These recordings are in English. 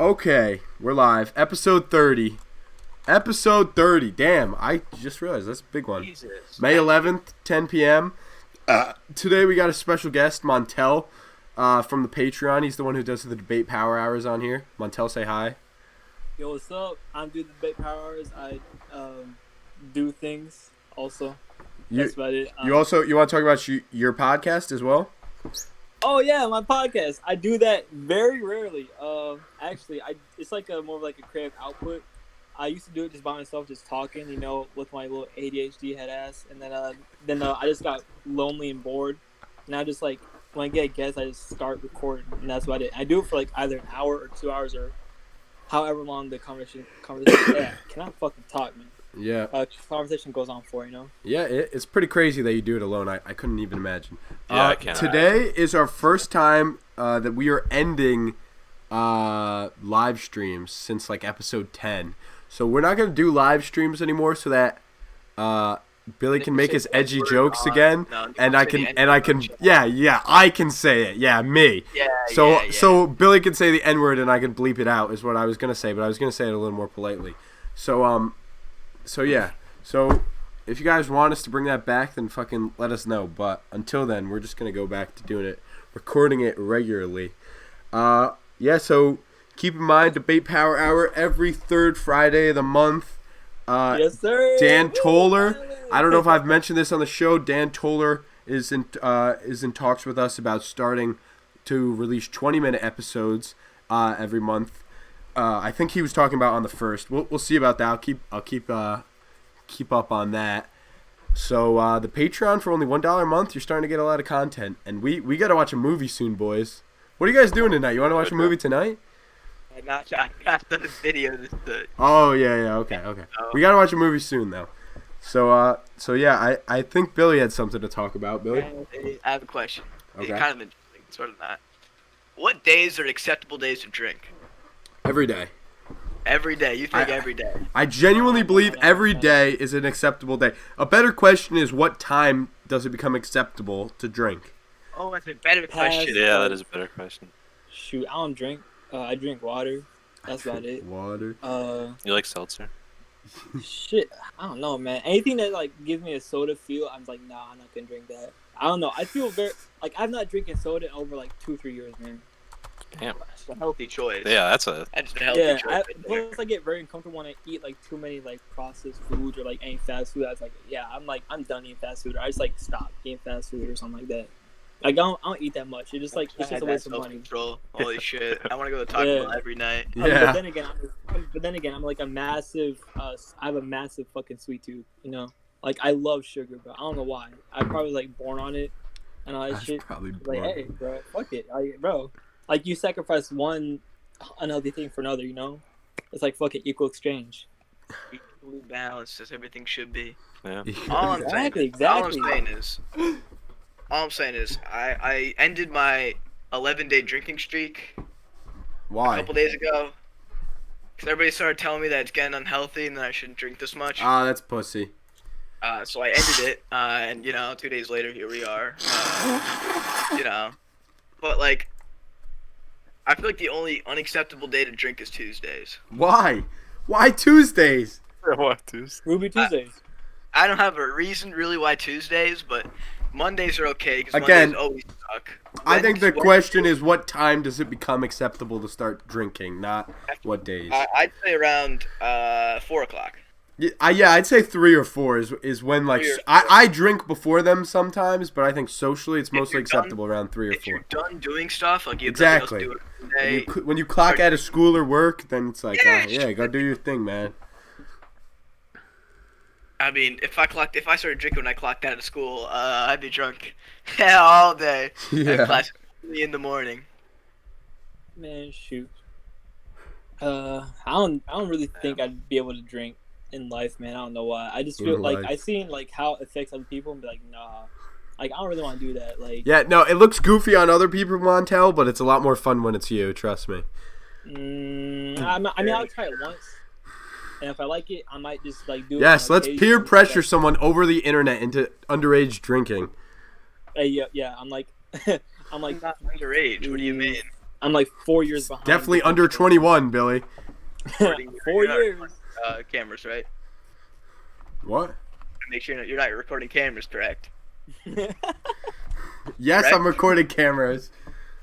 Okay, we're live. Episode 30. Episode 30. Damn, I just realized that's a big one. Jesus. May 11th, 10 p.m. Today we got a special guest, Montel, from the Patreon. He's the one who does the debate power hours on here. Montel, say hi. Yo, what's up? I'm doing the debate power hours. I do things also. That's about it. You want to talk about your podcast as well? Oh yeah, my podcast. I do that very rarely. Actually, it's like more of like a creative output. I used to do it just by myself, just talking, with my little ADHD head ass. And then I just got lonely and bored. And I just when I get a guest, I just start recording, and that's about it. I do it for either an hour or 2 hours or however long the conversation. Yeah, can I fucking talk, man? Yeah. Conversation goes on for, Yeah, it's pretty crazy that you do it alone. I couldn't even imagine. Yeah, I can't. Today is our first time that we are ending live streams since episode 10. So we're not going to do live streams anymore so that Billy can make his edgy jokes again, and I can I can say it. Yeah, me. Yeah. So Billy can say the N-word and I can bleep it out is what I was going to say, but I was going to say it a little more politely. So if you guys want us to bring that back, then fucking let us know. But until then, we're just going to go back to doing it, recording it regularly. So keep in mind, Debate Power Hour every third Friday of the month. Yes, sir. Dan Toller, I don't know if I've mentioned this on the show. Dan Toller is in talks with us about starting to release 20-minute episodes every month. I think he was talking about on the first. We'll see about that. I'll keep up on that. So the Patreon for only $1 a month, you're starting to get a lot of content, and we got to watch a movie soon, boys. What are you guys doing tonight? You want to watch a movie tonight? I got the video. Oh yeah. Okay. We got to watch a movie soon though. So yeah, I think Billy had something to talk about. Billy, I have a question. Okay. It's kind of interesting, sort of not. What days are acceptable days to drink? every day. Every day. You think every day? I genuinely believe every day is an acceptable day. A better question is, what time does it become acceptable to drink? Oh, that's a better question. Yeah, that is a better question. Shoot, I don't drink. I drink water. That's about it. Water. You like seltzer? Shit, I don't know, man. Anything that gives me a soda feel, I'm like, nah, I'm not gonna drink that. I don't know. I feel very I'm not drinking soda in over 2-3 years, man. Damn. That's a healthy choice. Yeah, that's a healthy choice. Plus I get very uncomfortable when I eat too many processed foods or any fast food. I'm done eating fast food. Or I just stop eating fast food or something like that. I don't eat that much. It's just it's just a waste of money. Control. Holy shit! I want to go to Taco Bell every night. Yeah. But then again, I'm a massive. I have a massive fucking sweet tooth. I love sugar, but I don't know why. I'm probably born on it, and all that shit. Probably Hey, bro, fuck it, bro. You sacrifice one unhealthy thing for another. It's fucking equal exchange. Equally balanced as everything should be. yeah. All I'm Exactly. All I'm saying is, I ended my 11-day drinking streak a Why? couple days ago. Because everybody started telling me that it's getting unhealthy and that I shouldn't drink this much. That's pussy. So I ended it, and 2 days later, here we are. But I feel like the only unacceptable day to drink is Tuesdays. Why? Why Tuesdays? What, Tuesday? Ruby Tuesdays. I don't have a reason really why Tuesdays, but Mondays are okay because Again, Mondays always suck. I think the question is, what time does it become acceptable to start drinking, not what days. I'd say around 4 o'clock. Yeah, I'd say 3 or 4 is when 3 or 4. I drink before them sometimes, but I think socially it's mostly you're acceptable around 3 or 4. If you're done doing stuff, you Exactly. do it every day. When you clock out of school or work, then it's go do your thing, man. I mean, if I started drinking when I clocked out of school, I'd be drunk all day. Yeah. Class 3 in the morning. Man, shoot. I don't really think I'd be able to drink in life, man. I don't know why. I just feel I seen how it affects other people and be nah. I don't really want to do that. Yeah, no, it looks goofy on other people, Montel, but it's a lot more fun when it's you. Trust me. I'll try it once, and if I like it, I might just do it. Yes, let's peer pressure someone over the internet into underage drinking. Hey, yeah, I'm I'm not underage. What do you mean? I'm like 4 years behind. Definitely under 21, Billy. 4 years. Cameras, right? What? Make sure you're not recording cameras, correct? Yes, Correct? I'm recording cameras.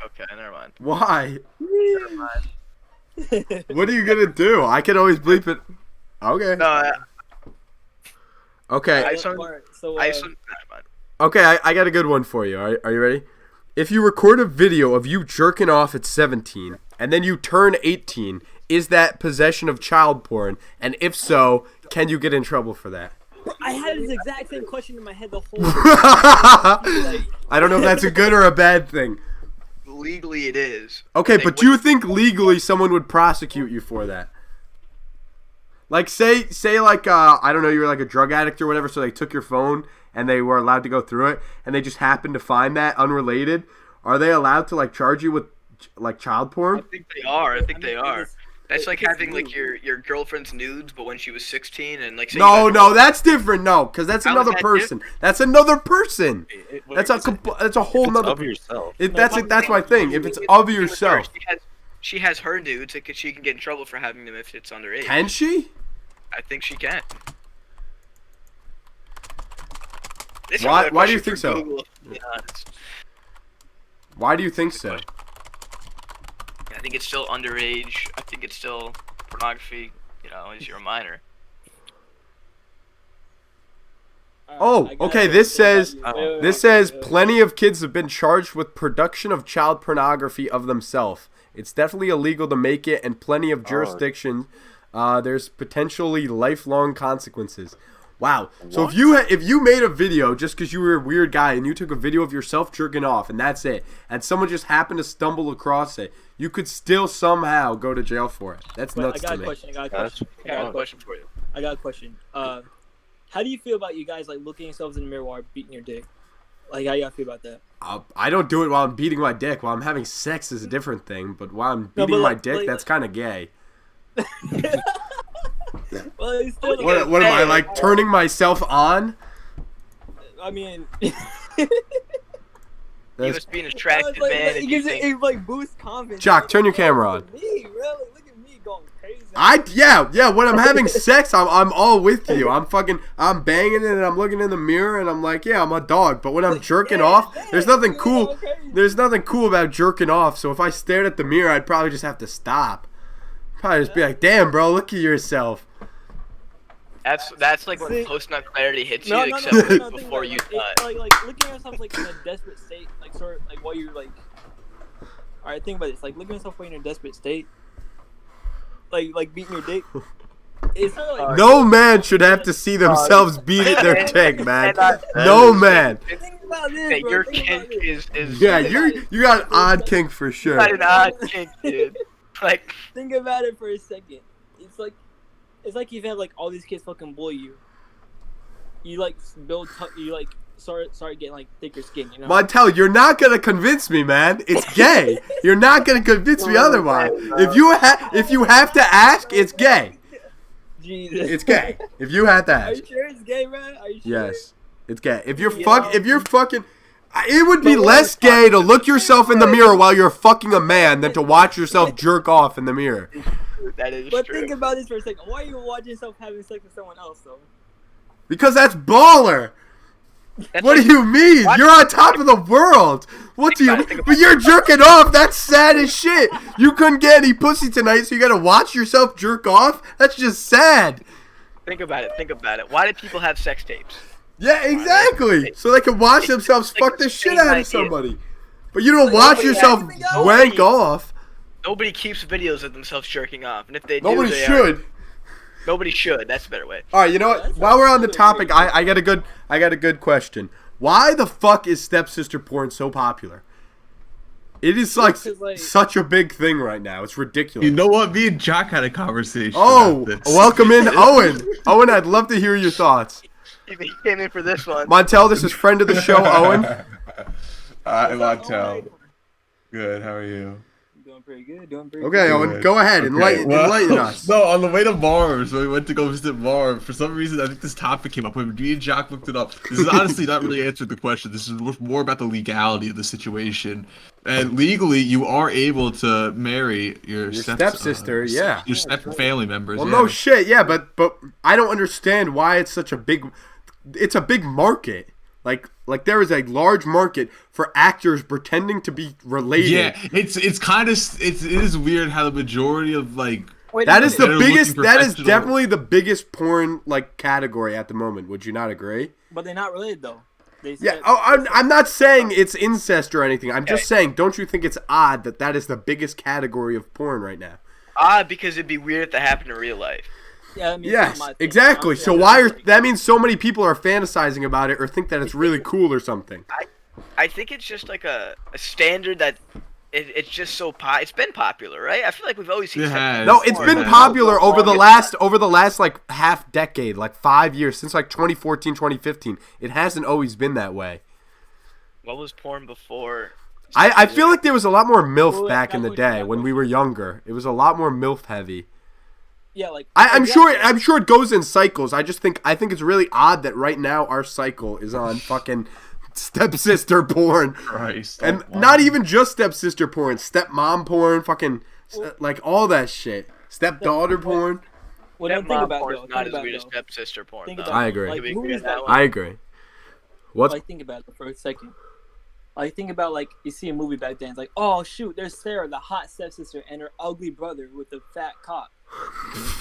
Okay, never mind. Why? Never mind. What are you gonna do? I can always bleep it. Okay. No, Okay. I- Alright, so, never mind. Okay, I got a good one for you. Are you ready? If you record a video of you jerking off at 17 and then you turn 18, is that possession of child porn? And if so, can you get in trouble for that? I had this exact same question in my head the whole time. I don't know if that's a good or a bad thing. Legally, it is. Okay, They but do you wouldn't- think legally someone would prosecute you for that? Like, say, like, I don't know, you were like a drug addict or whatever, so they took your phone and they were allowed to go through it, and they just happened to find that unrelated. Are they allowed to, like, charge you with, like, child I porn? think they are. I think I they mean, are. it's- That's like it's having like new. your girlfriend's nudes, but when she was 16 and like. Say No, you no, that's different. No, because that's How is another that person. That's another person. That's a whole It's nother. of yourself. That's my thing. If it's of yourself, She has her nudes. She can get in trouble for having them if it's underage. can she? I think she can. This is Why- another why do you question think for so? Google, to be honest. Why do you think so? I think it's still underage. I think it's still pornography. You know, as you're a minor. Oh, I got okay, it. this says- Wait, wait, wait, This wait, says wait. plenty of kids have been charged with production of child pornography of themselves. It's definitely illegal to make it, and plenty of jurisdictions. There's potentially lifelong consequences. Wow. So What? if you made a video just because you were a weird guy and you took a video of yourself jerking off and that's it, and someone just happened to stumble across it, you could still somehow go to jail for it. That's Wait, I nuts got to a me. question. I got a That's- question. I got a question for you. I got a question. How do you feel about you guys like looking yourselves in the mirror while beating your dick? Like, how y'all feel about that? I don't do it while I'm beating my dick. While I'm having sex is a different thing, but while I'm No, beating but my like- dick, like- that's kind of gay. Well, it's still. What am I, like, turning myself on? I mean, You That's, must be an attractive like, man. if you think- it like boosts confidence. Jock, Like, turn your oh, camera look on. at me, really? Look at me going crazy. yeah, when I'm having sex, I'm all with you. I'm banging it and I'm looking in the mirror and I'm like, yeah, I'm a dog. But when I'm jerking Yeah, off, yeah, there's nothing you're cool. going crazy. There's nothing cool about jerking off. So if I stared at the mirror, I'd probably just have to stop. Probably just be like, damn, bro, look at yourself. That's like when See- post-nut clarity hits No, you, no, except no, like, no, think before about you it. die. Like looking at yourself like in a desperate state, like sort of like while you're like. All right, think about this. Like looking at yourself while you're in a desperate state, like beating your dick. It's sort of like No man should have to see themselves beat their dick, man. No man. Think about this, Hey, bro. your Think about kink this. is Yeah, you got an odd kink for sure. not an odd kink, dude. Like, Think about it for a second. It's like you've had like all these kids fucking bully you. You like you like start getting like thicker skin, you know? Montel, you're not gonna convince me, man. It's gay. You're not gonna convince me otherwise. If you have to ask, it's gay. Jesus. It's gay. If you have to Are ask, you sure it's gay, man? Are you sure? yes, it's gay. If you're Yeah. fucking, it would be But less what- gay to look yourself in the mirror while you're fucking a man than to watch yourself jerk off in the mirror. that is But true. think about this for a second. Why are you watching yourself having sex with someone else, though? Because that's baller. That's What like- do you mean? What? You're on top of the world. What do you Think about mean? it, But you're jerking off. That's sad as shit. You couldn't get any pussy tonight, so you gotta watch yourself jerk off? That's just sad. Think about it. Think about it. Why do people have sex tapes? Yeah, exactly. So they can watch It's themselves like fuck the the shit same out idea. of somebody. But you don't watch nobody yourself has- wank off. Nobody keeps videos of themselves jerking off, and if they do, Nobody they should. Nobody should. That's a better way. All right, you know what? That's While we're on the absolutely topic, great. I got a good question. Why the fuck is stepsister porn so popular? It is like Because, like- such a big thing right now. It's ridiculous. You know what? Me and Jock had a conversation. Oh, about this. welcome in, Owen. Owen, I'd love to hear your thoughts. He came in for this one. Montel, this is friend of the show, Owen. Hi, What's up, Montel. Owen? Good. How are you? Doing Doing pretty good. Doing pretty Okay, good. Owen, go ahead. Enlighten us. No, on the way to Marv's, when we went to go visit Marv, for some reason, I think this topic came up. When me and Jock looked it up, this is honestly not really answering the question. This is more about the legality of the situation. And legally, you are able to marry your stepsister, yeah. Your step family members. Well, yeah. no shit, yeah, but I don't understand why it's such a big. It's a big market. Like there is a large market for actors pretending to be related. Yeah, it's kind of it is weird how the majority of like Wait, that is the They're biggest. looking That is professional. definitely the biggest porn like category at the moment. Would you not agree? But they're not related though. They Yeah. said, Oh, I'm not saying it's incest or anything. I'm just Okay. saying, don't you think it's odd that that is the biggest category of porn right now? Because it'd be weird if that happened in real life. Yeah, I mean, it's Yes, not my thing. exactly. Honestly, So I why are don't that means so many people are fantasizing about it or think that it's really cool or something? I think it's just like a standard that it's just so it's been popular, right? I feel like we've always seen It stuff has. No, it's before. been popular over the last like half decade, like 5 years, since like 2014, 2015. It hasn't always been that way. What was porn before? I feel like there was a lot more MILF Well, back in the day when we were younger. It was a lot more MILF heavy. Yeah, like I'm exactly. sure it goes in cycles. I think it's really odd that right now our cycle is on fucking stepsister porn. Christ. And not even just stepsister porn, stepmom porn, fucking like all that shit. Stepdaughter porn. Well, then think Stepmom about it, porn's though. not Think as about weird it, as though. stepsister porn. Think though. about I it. agree. Like Can we agree movies on that that one? I agree. What's like think about it for a second. Like think about like you see a movie back then. It's like, oh shoot, there's Sarah, the hot stepsister, and her ugly brother with the fat cock.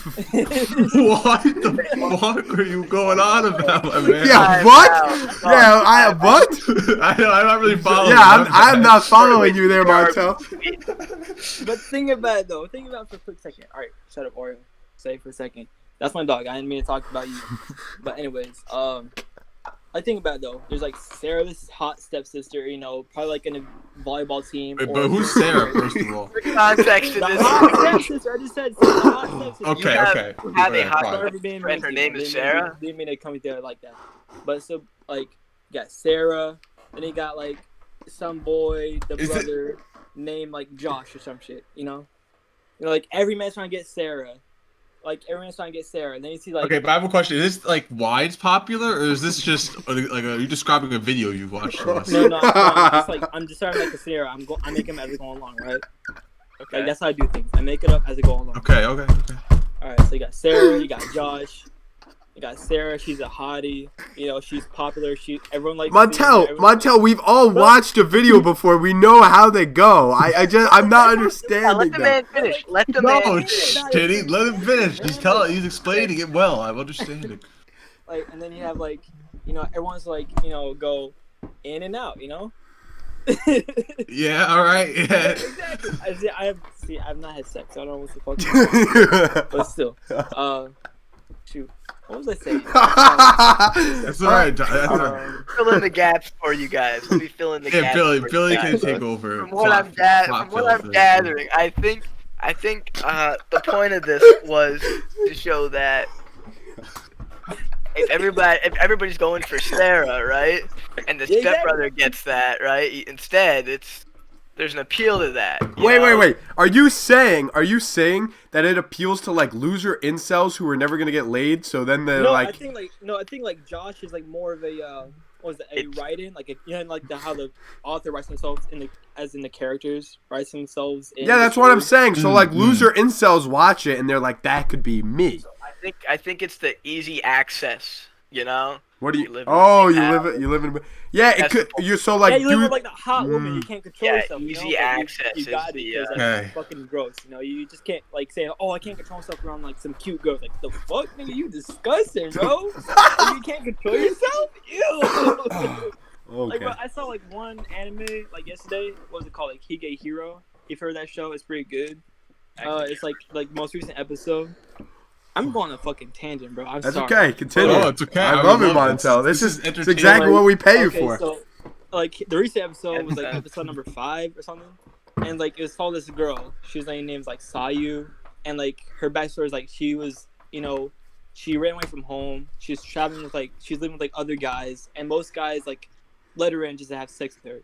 What the fuck are you going on about, my man? Yeah, Time what? out. Yeah, what? I'm not really following. Yeah, I'm not following you there, Montel. But think about it though. Think about it for a quick second. All right, shut up, Oreo. Say it for a second. That's my dog. I didn't mean to talk about you. But anyways, I think about it though. There's like Sarah, this hot stepsister. You know, probably like in a volleyball team. Wait, or- but who's Sarah, first of all? The context The in this. hot stepsister. I just said Sarah, the hot stepsister. Okay, have- okay. have a Okay, hot- fine. Sorry for being Friend, her messy, name man. is Didn't mean- Sarah? Didn't mean to come there like that. But so like, you got Sarah, then you got like some boy, the Is it- brother named like Josh or some shit. You know, like every man's trying to get Sarah. Like everyone's trying to get Sarah, and then you see like Okay, but I have a question. Is this like why it's popular, or is this just like are you describing a video you've watched to us? no, I'm just starting like a Sarah. I'm making them as I go along, right? Okay. Like that's how I do things. I make it up as I go along. Okay. All right, so you got Sarah, you got Josh, you got Sarah. She's a hottie. You know, she's popular. Everyone likes Montel, we've all watched a video before. We know how they go. I'm not Let understanding the that. man finish. Let the No, man finish. shitty. Let him finish. He's explaining it well. I'm understanding. Like, and then you have like, you know, everyone's like, you know, go in and out. You know. Yeah. All right. Yeah. Exactly. I've not had sex. So I don't know what the fuck. But still, shoot, what was I saying? That's all right. That's all right. Fill in the gaps for you guys. Let me fill in the Yeah, gaps. Billy. for you Billy guys. can take over. From what I'm gathering, I think the point of this was to show that if everybody's going for Sarah, right, and the Yeah, exactly. stepbrother gets that, right, instead there's an appeal to that. you Wait. know? Are you saying that it appeals to like loser incels who are never gonna get laid? So then they're No, like, I think like Josh is like more of a what was it, a write-in, like like how the author writes themselves as in the characters writes themselves in yeah, the that's what I'm story. saying. So like loser incels watch it and they're like, that could be me. I think it's the easy access, you know. What do you? You live in You live in. Yeah, it That's could. the- You're so like, Yeah, you live dude. with like the hot woman. You can't control Yeah, yourself. easy you know? Like, access You got is it the, because Okay. that's fucking gross. You know, you just can't like say, "Oh, I can't control myself around like some cute girls." Like the fuck, nigga, you disgusting, bro. Like, you can't control yourself. Ew. Like, Okay. bro, I saw like one anime like yesterday. What was it called? Like Hige Hero. You've heard that show? It's pretty good. It's like most recent episode. I'm going on a fucking tangent, bro. I'm That's sorry. okay. Continue. Oh, it's okay. I I love it, love it. Montel. This This is is it's entertaining. exactly what we pay you Okay, for. so like the recent episode was like episode number 5 or something, and like it was called this girl. She was like named like Sayu, and like her backstory is like she was, you know, she ran away from home. She's traveling with like she's living with like other guys, and most guys like let her in just to have sex with her.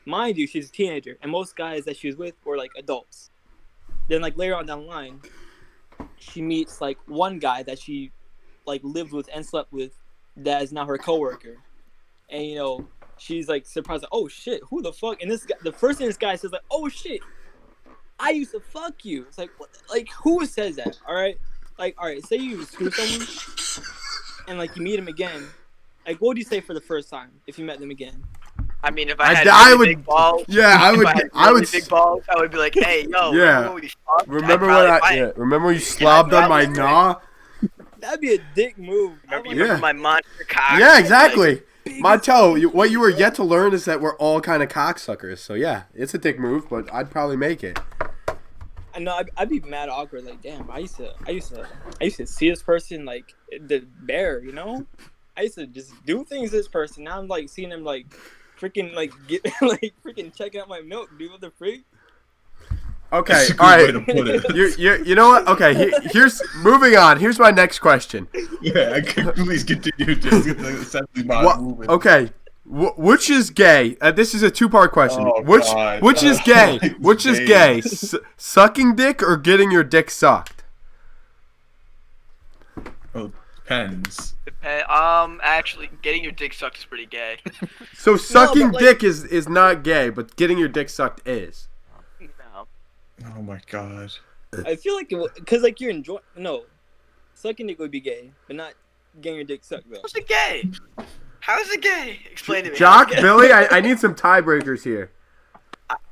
mind you, she's a teenager, and most guys that she was with were like adults. Then like later on down the line, she meets like one guy that she like lived with and slept with, that is now her coworker, and she's like surprised, like, oh shit, who the fuck? And this guy, the first thing this guy says, like, oh shit, I used to fuck you. It's like, what? Like, who says that? All right, like, all right, say you screw someone, and like you meet him again, like, what would you say for the first time if you met them again? I mean, if I had I really would, big balls, yeah, I would, I would big balls. I would be like, hey, yo, yeah. remember when we fucked? Remember when you Yeah, slobbed on I'd my probably- gnaw? That'd be a dick move. Remember, I'm you like, remember my monster cock? Yeah, exactly. biggest Montel, what you were yet to learn is that we're all kind of cocksuckers. So yeah, it's a dick move, but I'd probably make it. I know, I'd be mad awkward. Like, damn, I used to see this person like the bear, I used to just do things to this person. Now I'm like seeing them like freaking like get like freaking checking out my milk, dude. What the freak? Okay, That's a good all right. way to put it. You know what? Okay, here's moving on. Here's my next question. Yeah, I can please continue. Just essentially my movement. Okay, which is gay? This is a two-part question. Oh, which God. which is gay? It's Which is gay. gay? Sucking dick or getting your dick sucked? Oh, depends. Actually, getting your dick sucked is pretty gay. So sucking like- dick is not gay, but getting your dick sucked is. No. Oh my god. I feel like because like you're enjoying sucking dick would be gay, but not getting your dick sucked though. How's it gay? How is it gay? Explain to me. Jock, Billy, I need some tiebreakers here.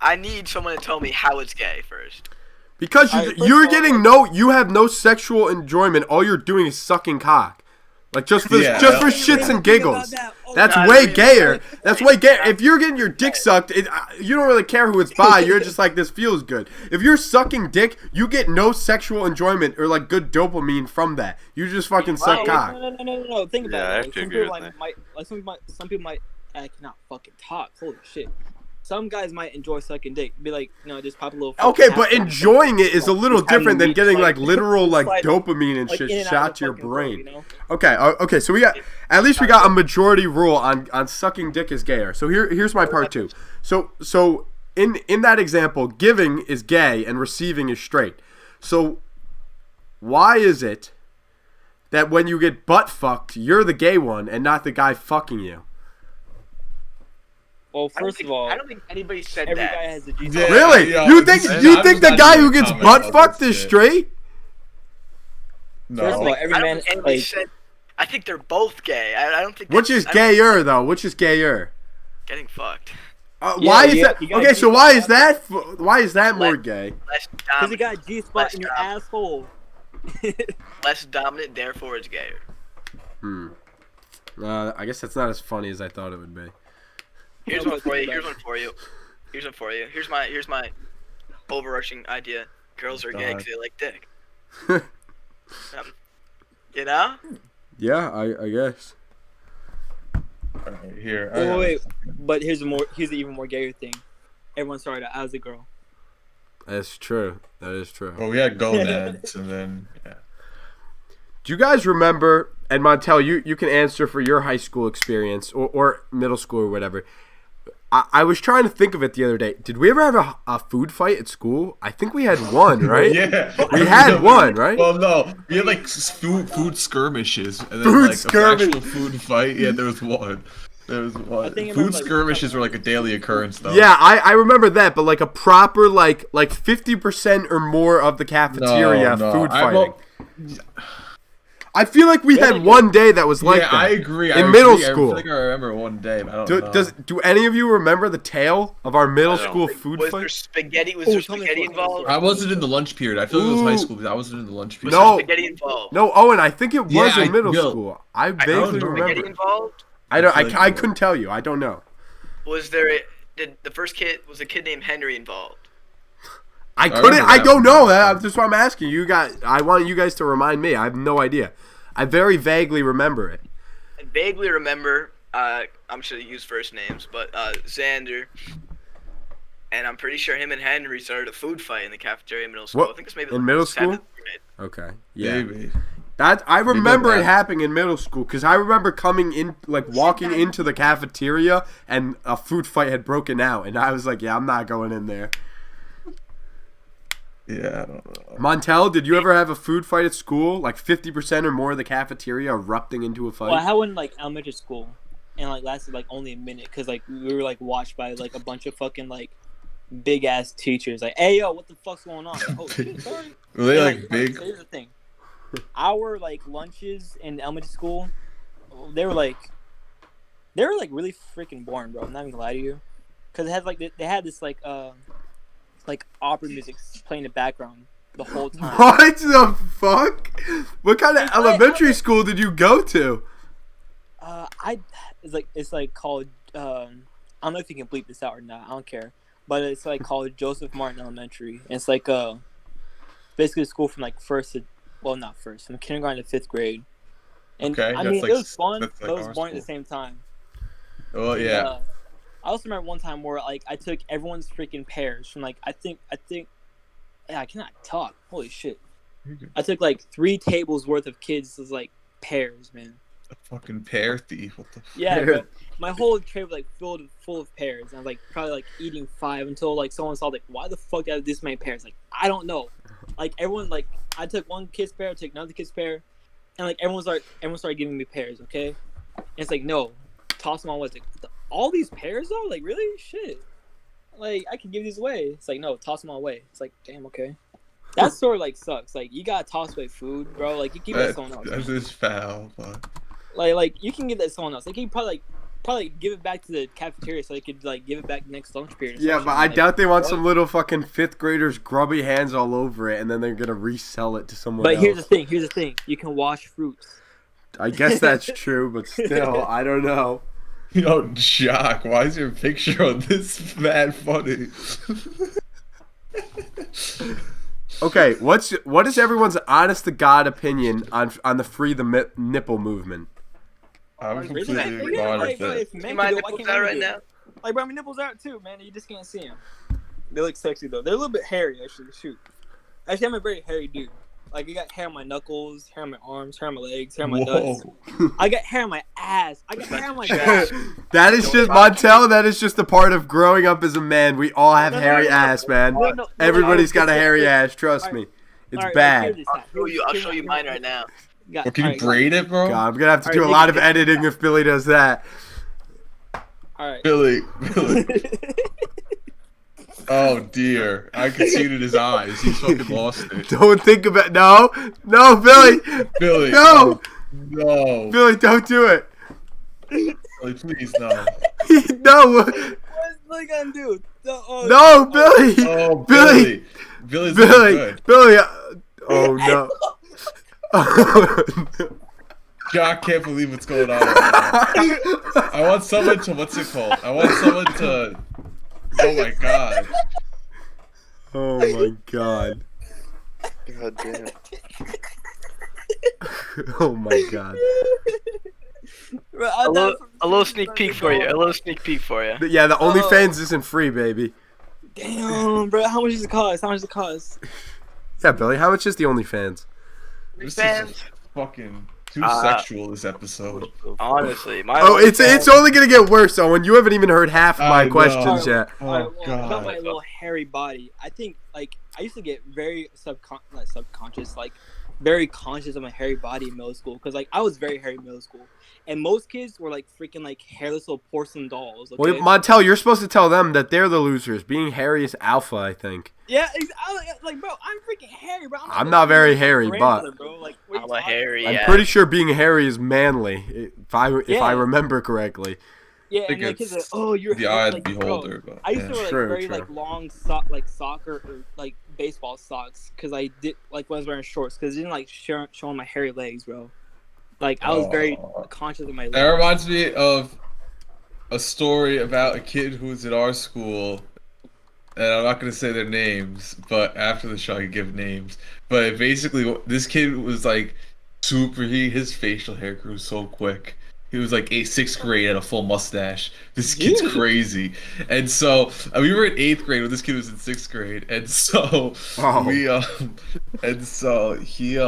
I need someone to tell me how it's gay first. Because All right, first you're of all, getting you have no sexual enjoyment. All you're doing is sucking cock. Like just for Yeah. shits and giggles. That's no, way no, gayer. no, That's no, way gayer. no. If you're getting your dick sucked, you don't really care who it's by. You're just like, this feels good. If you're sucking dick, you get no sexual enjoyment or like good dopamine from that. You just fucking suck cock. No. Think about Yeah, I it. have Like, to agree with some people might I cannot fucking talk. Holy shit. Some guys might enjoy sucking dick. Be like, just pop a little. Okay, fucking but half- enjoying it is a little Just having different than weed, getting like, like literal like slide, dopamine and like, shit in and out shot of to your the fucking brain. throat, Okay, so we got at least we got a majority rule on sucking dick is gayer. So here's my part two. So in that example, giving is gay and receiving is straight. So why is it that when you get butt fucked, you're the gay one and not the guy fucking you? Well, first of all, I don't think anybody said every that. guy has a G. Yeah. Really? yeah, You think I'm the not guy even who gets comment butt on fucked this is shit. straight? No. First of all, every I don't man think anybody like said. I think they're both gay. I don't think. Which is I don't- gayer though? Which is gayer? Getting fucked. Why is you that? gotta Okay, do so why that. is that? Why is that more gay? Less because dominant. you got a G spot Less in your dominant. asshole. Less dominant, therefore it's gayer. I guess that's not as funny as I thought it would be. Here's No, one but for you. think Here's about one for you. Here's one for you. Here's my overarching idea. Girls are gay God. because they like dick. You know? Yeah, I guess. Alright, here. Wait, but here's an even more gayer thing. Everyone started out as a girl. That's true. That is true. Well, we had gonads, and then yeah. Do you guys remember? And Montel, you can answer for your high school experience or middle school or whatever. I was trying to think of it the other day. Did we ever have a food fight at school? I think we had one, right? Yeah, We had one, right? Well, no, we had like food skirmishes, and then Food like skirmish. a actual food fight. Yeah, there was one. There was one. I think I Food remember, like, skirmishes were like a daily occurrence, though. Yeah, I remember that, but like a proper like 50% or more of the cafeteria No, food I- fighting. well, I feel like we had one day that was like yeah, that. I agree. In I middle agree. school. I think I remember one day, but I don't know. Do any of you remember the tale of our middle I don't. school food Was there fight? spaghetti? Was Oh, there tell me spaghetti the story. involved? I wasn't in the lunch period. I feel like it was high Ooh. school, but I wasn't in the lunch Was period. No. there spaghetti involved? No, Owen, I think it was Yeah, in middle Bill. school. I don't vaguely know. Spaghetti remember. involved? I don't. I feel like I it couldn't tell you. I don't know. Was there? Did the first kid was a kid named Henry involved? I remember couldn't. I that don't one. know. That's why I'm asking you guys. I want you guys to remind me. I have no idea. I very vaguely remember it. I vaguely remember. I'm just gonna use first names, but Xander. And I'm pretty sure him and Henry started a food fight in the cafeteria in middle school. What? I think it's maybe In like middle school? 7th grade. Okay. Yeah. Maybe. That I Maybe remember like it that. happening in middle school because I remember coming in, like walking into the cafeteria, and a food fight had broken out, and I was like, "Yeah, I'm not going in there." Yeah, I don't know. Montel, did you ever have a food fight at school? Like 50% or more of the cafeteria erupting into a fight? Well, I had one in, like, elementary school, and like lasted like only a minute because like we were like watched by like a bunch of fucking like big ass teachers. Like, hey yo, what the fuck's going on? Like, oh shit, sorry. Were they And, like big? So here's the thing. Our like lunches in elementary school, they were like really freaking boring, bro. I'm not even gonna lie to you, because it had like they had this like opera music playing in the background the whole time. What the fuck? What kind of elementary school did you go to? It's like called I don't know if you can bleep this out or not. I don't care, but it's like called Joseph Martin Elementary. And it's like basically a school from like from kindergarten to 5th grade. And Okay, I that's mean, like- it was fun, that's like but it was our boring at the school. same time. Oh And, yeah. I also remember one time where like I took everyone's freaking pears from like I think yeah, I cannot talk. Holy shit! I took like 3 tables worth of kids as like pears, man. A fucking pear thief. What the? Yeah, bro. My whole tray was like full of pears. And I was like probably like eating 5 until like someone saw like, why the fuck do I have this many pears? Like, I don't know. Like everyone, like I took one kid's pear, I took another kid's pear, and like everyone started giving me pears. Okay, and it's like, no, toss them all away. It's like, all these pears though? Like, really? Shit. Like, I can give these away. It's like, no, toss them all away. It's like, damn, okay. That sort of like sucks. Like, you gotta toss away food, bro. Like, you give it to someone else. That's just foul. But... Like you can give that to someone else. Like, you can probably give it back to the cafeteria so they could like give it back next lunch period. Or Yeah, some but shit. I Like, doubt they want what? some little fucking 5th graders grubby hands all over it, and then they're gonna resell it to someone But else. here's the thing. You can wash fruits. I guess that's true, but still, I don't know. Yo, Jock, why is your picture on this mad funny? Okay, what is everyone's honest to God opinion on the free the nipple movement? I'm Like, completely really? fine Like, with bro, it. if men See can my do it, why nipples can't out women right do now? it? Like, bro, my nipples out too, man. You just can't see them. They look sexy though. They're a little bit hairy, actually. Shoot. Actually, I'm a very hairy dude. Like, I got hair on my knuckles, hair on my arms, hair on my legs, hair on my nuts. Whoa. I got hair on my ass. I got hair on my back. That is just Montel. That is just a part of growing up as a man. We all have hairy ass, man. No, Everybody's got a listen, hairy listen. ass. Trust Alright. me, it's Alright, bad. here's I'll this show you mine right now. Got- Well, can you alright, braid it, bro? God, I'm gonna have to do a Alright, lot look of at this. editing if Billy does that. Alright. Billy. Oh dear. I can see it in his eyes. He's fucking lost it. Don't think about no, Billy, Billy. no, No. Billy, don't do it. Billy, please, no. No, What's Billy gonna do? no, Billy, Oh, Billy, Billy's looking Billy, good. Billy. Oh no. Jock can't believe what's going on right now. I want someone to, what's it called? I want someone to, oh my god. Oh my god. God damn. Oh my god. Bro, A little sneak peek for you. A little sneak peek for you. But yeah, the OnlyFans isn't free, baby. Damn, bro. How much does it cost? How much does it cost? Yeah, Billy, how much is the OnlyFans? This is Fans. fucking too sexual, this episode. Honestly, my Oh, it's only gonna get worse, Owen. You haven't even heard half of I my know. questions yet. Oh, Alright, well, about my God. little hairy body, I think like I used to get very subconscious, like very conscious of my hairy body in middle school because like I was very hairy in middle school, and most kids were like freaking like hairless little porcelain dolls. Okay? Well, Montel, you're supposed to tell them that they're the losers. Being hairy is alpha, I think. Yeah, like bro, I'm freaking hairy, bro. I'm not very hairy, grandmother, but bro. Like, what are you I'm a talking hairy. about? I'm Yeah. pretty sure being hairy is manly, if I Yeah. remember correctly. Yeah, I and think like kids are like, it's oh, you're the hairy. eye of the Like, bro, beholder, but I used yeah. to wear like True, very true. like long soccer or like baseball socks because I did like when I was wearing shorts because it didn't like showing my hairy legs, bro. Like I was very conscious of my That legs. reminds me of a story about a kid who was at our school, and I'm not gonna say their names, but after the show I can give names. But basically, this kid was like super. His facial hair grew so quick. He was like 6th grade, had a full mustache. This kid's crazy. And so we were in 8th grade when this kid was in 6th grade, and so Oh. and so he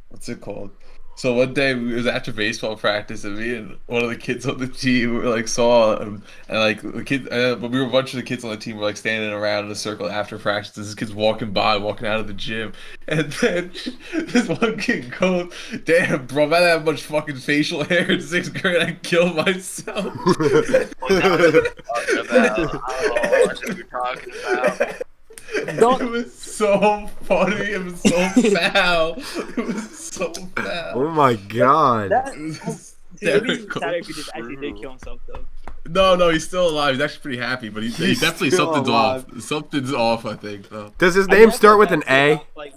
what's it called? So one day it was after baseball practice, and me and one of the kids on the team were like saw him, and like the kid, but we were a bunch of the kids on the team were like standing around in a circle after practice. This kid's walking by, walking out of the gym, and then this one kid goes, "Damn, bro, I have much fucking facial hair in 6th grade. I killed myself." Oh, that's what we're talking about. It was so funny. It was so foul. It was so foul. Oh my god. That, It was it'd be hysterical. sadder if he just actually did kill himself though. No, he's still alive. He's actually pretty happy, but he He's definitely still something's alive. off. Something's off, I think. Though. Does his I name guess start like with an that, A? like,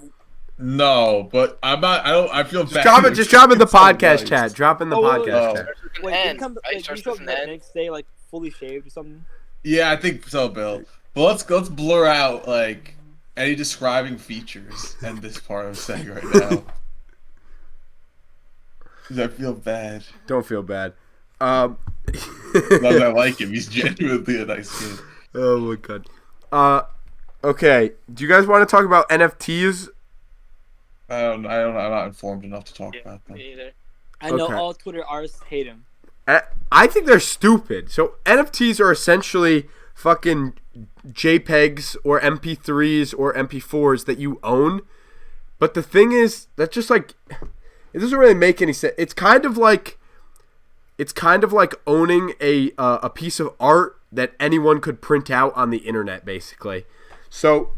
No, but I'm not. I don't. I feel bad. Just drop in the It's so podcast nice. chat. Drop in the Oh, wait, wait, podcast wait. chat. Starts with an wait, N, you come, right? like, you Starts show with up an the N. next day like fully shaved or something. Yeah, I think so, Bill. But let's blur out like any describing features in this part I'm saying right now. 'Cause I feel bad. Don't feel bad. Not that I like him. He's genuinely a nice kid. Oh my god. Okay. Do you guys want to talk about NFTs? I don't. I'm not informed enough to talk Yeah, about them. me either. I know Okay. all Twitter artists hate him. I think they're stupid. So NFTs are essentially fucking JPEGs or MP3s or MP4s that you own. But the thing is, that just like it doesn't really make any sense. It's kind of like owning a piece of art that anyone could print out on the internet, basically. So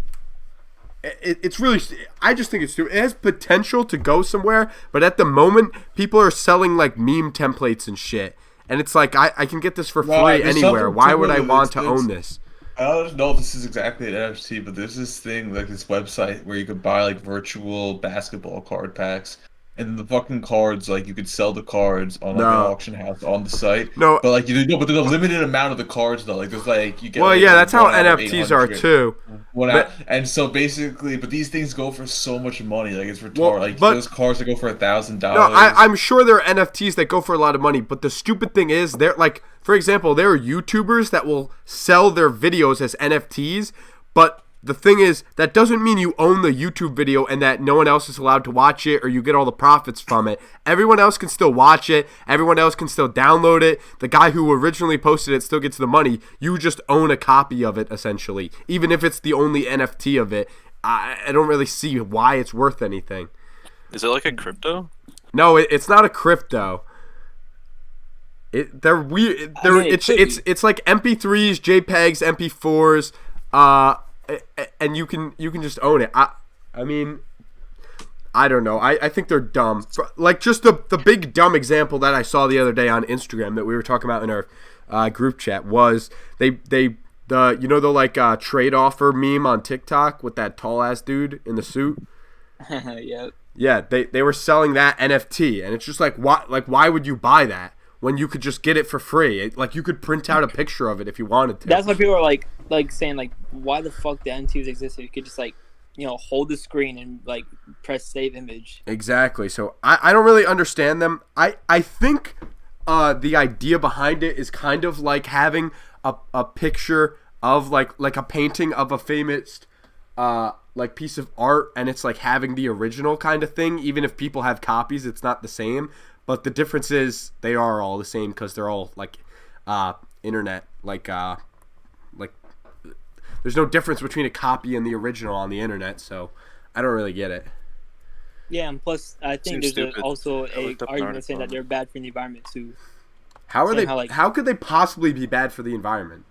it's really, I just think it's stupid. It has potential to go somewhere, but at the moment, people are selling like meme templates and shit. And it's like, I can get this for free Right, there's anywhere. something Why to would I it. want to It's- own this? I don't know if this is exactly an NFT, but there's this thing, like this website where you could buy like virtual basketball card packs. And the fucking cards, like you could sell the cards on like an No. auction house on the site. No. But like but there's a limited amount of the cards though. Like there's like you get. Well, like, yeah, that's how 1 out of NFTs are 800. too. One But- out, and so basically, but these things go for so much money. Like it's retarded. Well, like but- those cards that go for $1,000. No, I'm sure there are NFTs that go for a lot of money, but the stupid thing is, they're like, for example, there are YouTubers that will sell their videos as NFTs, but the thing is, that doesn't mean you own the YouTube video and that no one else is allowed to watch it or you get all the profits from it. Everyone else can still watch it. Everyone else can still download it. The guy who originally posted it still gets the money. You just own a copy of it, essentially. Even if it's the only NFT of it, I don't really see why it's worth anything. Is it like a crypto? No, it's not a crypto. They're weird. I mean, it could be. It's like MP3s, JPEGs, MP4s, and you can just own it. I mean, I don't know. I think they're dumb. Like just the big dumb example that I saw the other day on Instagram that we were talking about in our group chat was the like trade offer meme on TikTok with that tall ass dude in the suit. Yeah. Yeah, they were selling that NFT, and it's just like why would you buy that when you could just get it for free? Like you could print out a picture of it if you wanted to. That's why people are like saying like, why the fuck the NFTs exist if you could just like, hold the screen and like press save image. Exactly. So I don't really understand them. I think the idea behind it is kind of like having a picture of like a painting of a famous like piece of art, and it's like having the original kind of thing. Even if people have copies, it's not the same. But the difference is they are all the same because they're all like internet like there's no difference between a copy and the original on the internet. So I don't really get it. Yeah, and plus I think Seems there's stupid. also I a looked up an argument saying that article. they're bad for the environment too. How are Saying they? how, like- How could they possibly be bad for the environment?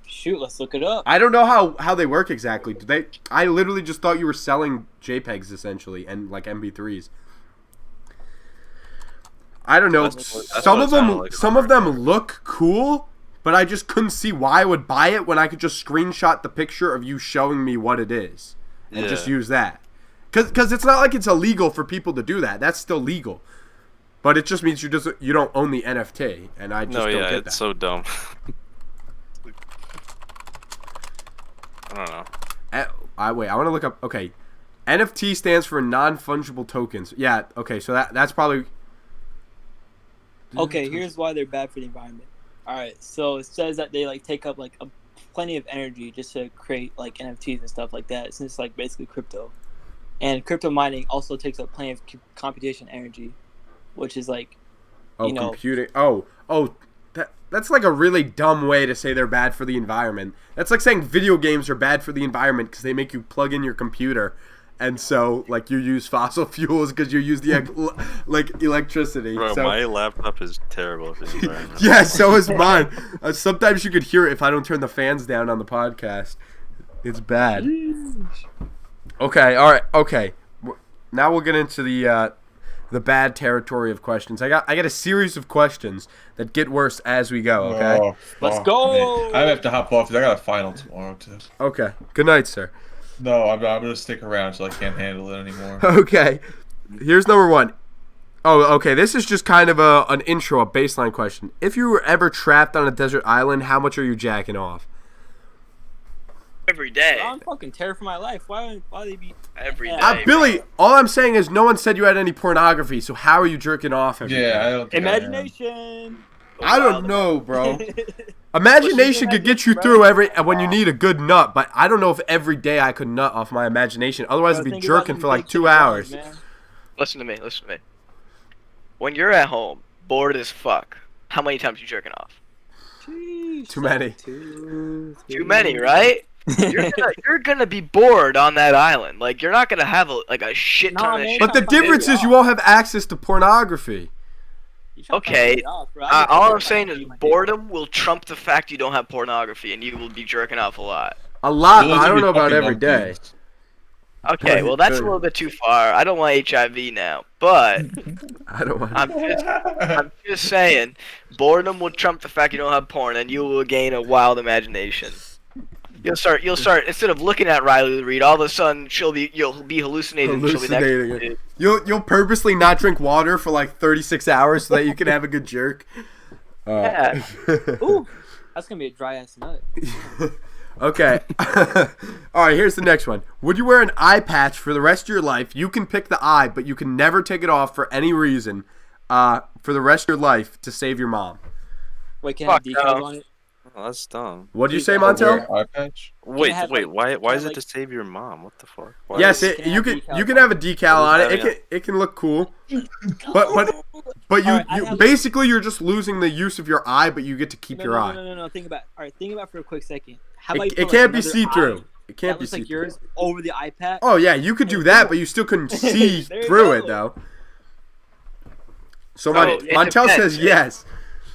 Shoot, let's look it up. I don't know how they work exactly. Do they? I literally just thought you were selling JPEGs essentially and like MP3s. I don't know. That's Some what of it sounded them, like some of them look cool, but I just couldn't see why I would buy it when I could just screenshot the picture of you showing me what it is and just Yeah. use that. Because it's not like it's illegal for people to do that. That's still legal. But it just means you don't own the NFT, and I just No, don't yeah, get that. it's so dumb. I don't know. I want to look up. Okay, NFT stands for non-fungible tokens. Yeah. Okay, so that's probably. Okay, here's why they're bad for the environment. All right, so it says that they like take up like plenty of energy just to create like NFTs and stuff like that. Since it's like basically crypto. And crypto mining also takes up plenty of computation energy, which is like, Oh, you know, computing. Oh. That's like a really dumb way to say they're bad for the environment. That's like saying video games are bad for the environment because they make you plug in your computer, and so like you use fossil fuels because you use the like electricity. Bro, So, my laptop is terrible for the environment. yeah, so is mine. Sometimes you could hear it if I don't turn the fans down on the podcast. It's bad. Okay, all right, okay. Now we'll get into the bad territory of questions. I got a series of questions that get worse as we go. Okay. Oh, Let's fuck, go! man. I have to hop off because I got a final tomorrow too. Okay. Good night, sir. No, I'm gonna stick around so I can't handle it anymore. Okay. Here's number one. Oh, okay. This is just kind of an intro, a baseline question. If you were ever trapped on a desert island, how much are you jacking off? Every day. I'm fucking terrified for my life. Why they be Every Yeah. day. Billy, all I'm saying is no one said you had any pornography, so how are you jerking off every Yeah, I day? don't think I am. Imagination. I don't know, bro. Imagination could get you bro. through when you need a good nut, but I don't know if every day I could nut off my imagination. Otherwise, I'd be Think about jerking them for like big 2 chicken hours. balls, man. Listen to me. When you're at home, bored as fuck, how many times you jerking off? Jeez, Too many. Too Many, right? You're gonna be bored on that island. Like you're not gonna have a shit Nah, ton of man. shit. But the Trying to find difference it is you off. won't have access to pornography. You trying to Okay, find it off, bro. I get All I'm terrified saying to is eat my dick. boredom will trump the fact you don't have pornography, and you will be jerking off a lot. A lot, Those but I would don't be know about fucking every day. monkeys. Okay, well that's a little bit too far. I don't want HIV now, but I don't want. I'm just saying, boredom will trump the fact you don't have porn, and you will gain a wild imagination. You'll start instead of looking at Riley Reid, all of a sudden you'll be hallucinating. and she'll be next to Hallucinating you. You'll purposely not drink water for like 36 hours so that you can have a good jerk. Yeah. Ooh, that's gonna be a dry ass nut. Okay. All right, here's the next one. Would you wear an eye patch for the rest of your life? You can pick the eye, but you can never take it off for any reason for the rest of your life to save your mom. Wait, can I have Fuck decals no. on it? Oh, that's dumb. What did you say, Wear Montel? Eye patch? Wait, have, wait. like- Why can is I, it to like- save your mom? What the fuck? Why Yes, is- Can I you have can decals you can have a decal on it. Having It can look cool. But you Alright, I you have- basically you're just losing the use of your eye, but you get to keep your eye. No. Think about. All right, think about it for a quick second. How about you It put, like, can't be another see through. eye It can't that be looks see like through. yours over the iPad? Oh yeah, you could do that, but you still couldn't see There you through go. it though. So So, it Montel depends. says yes.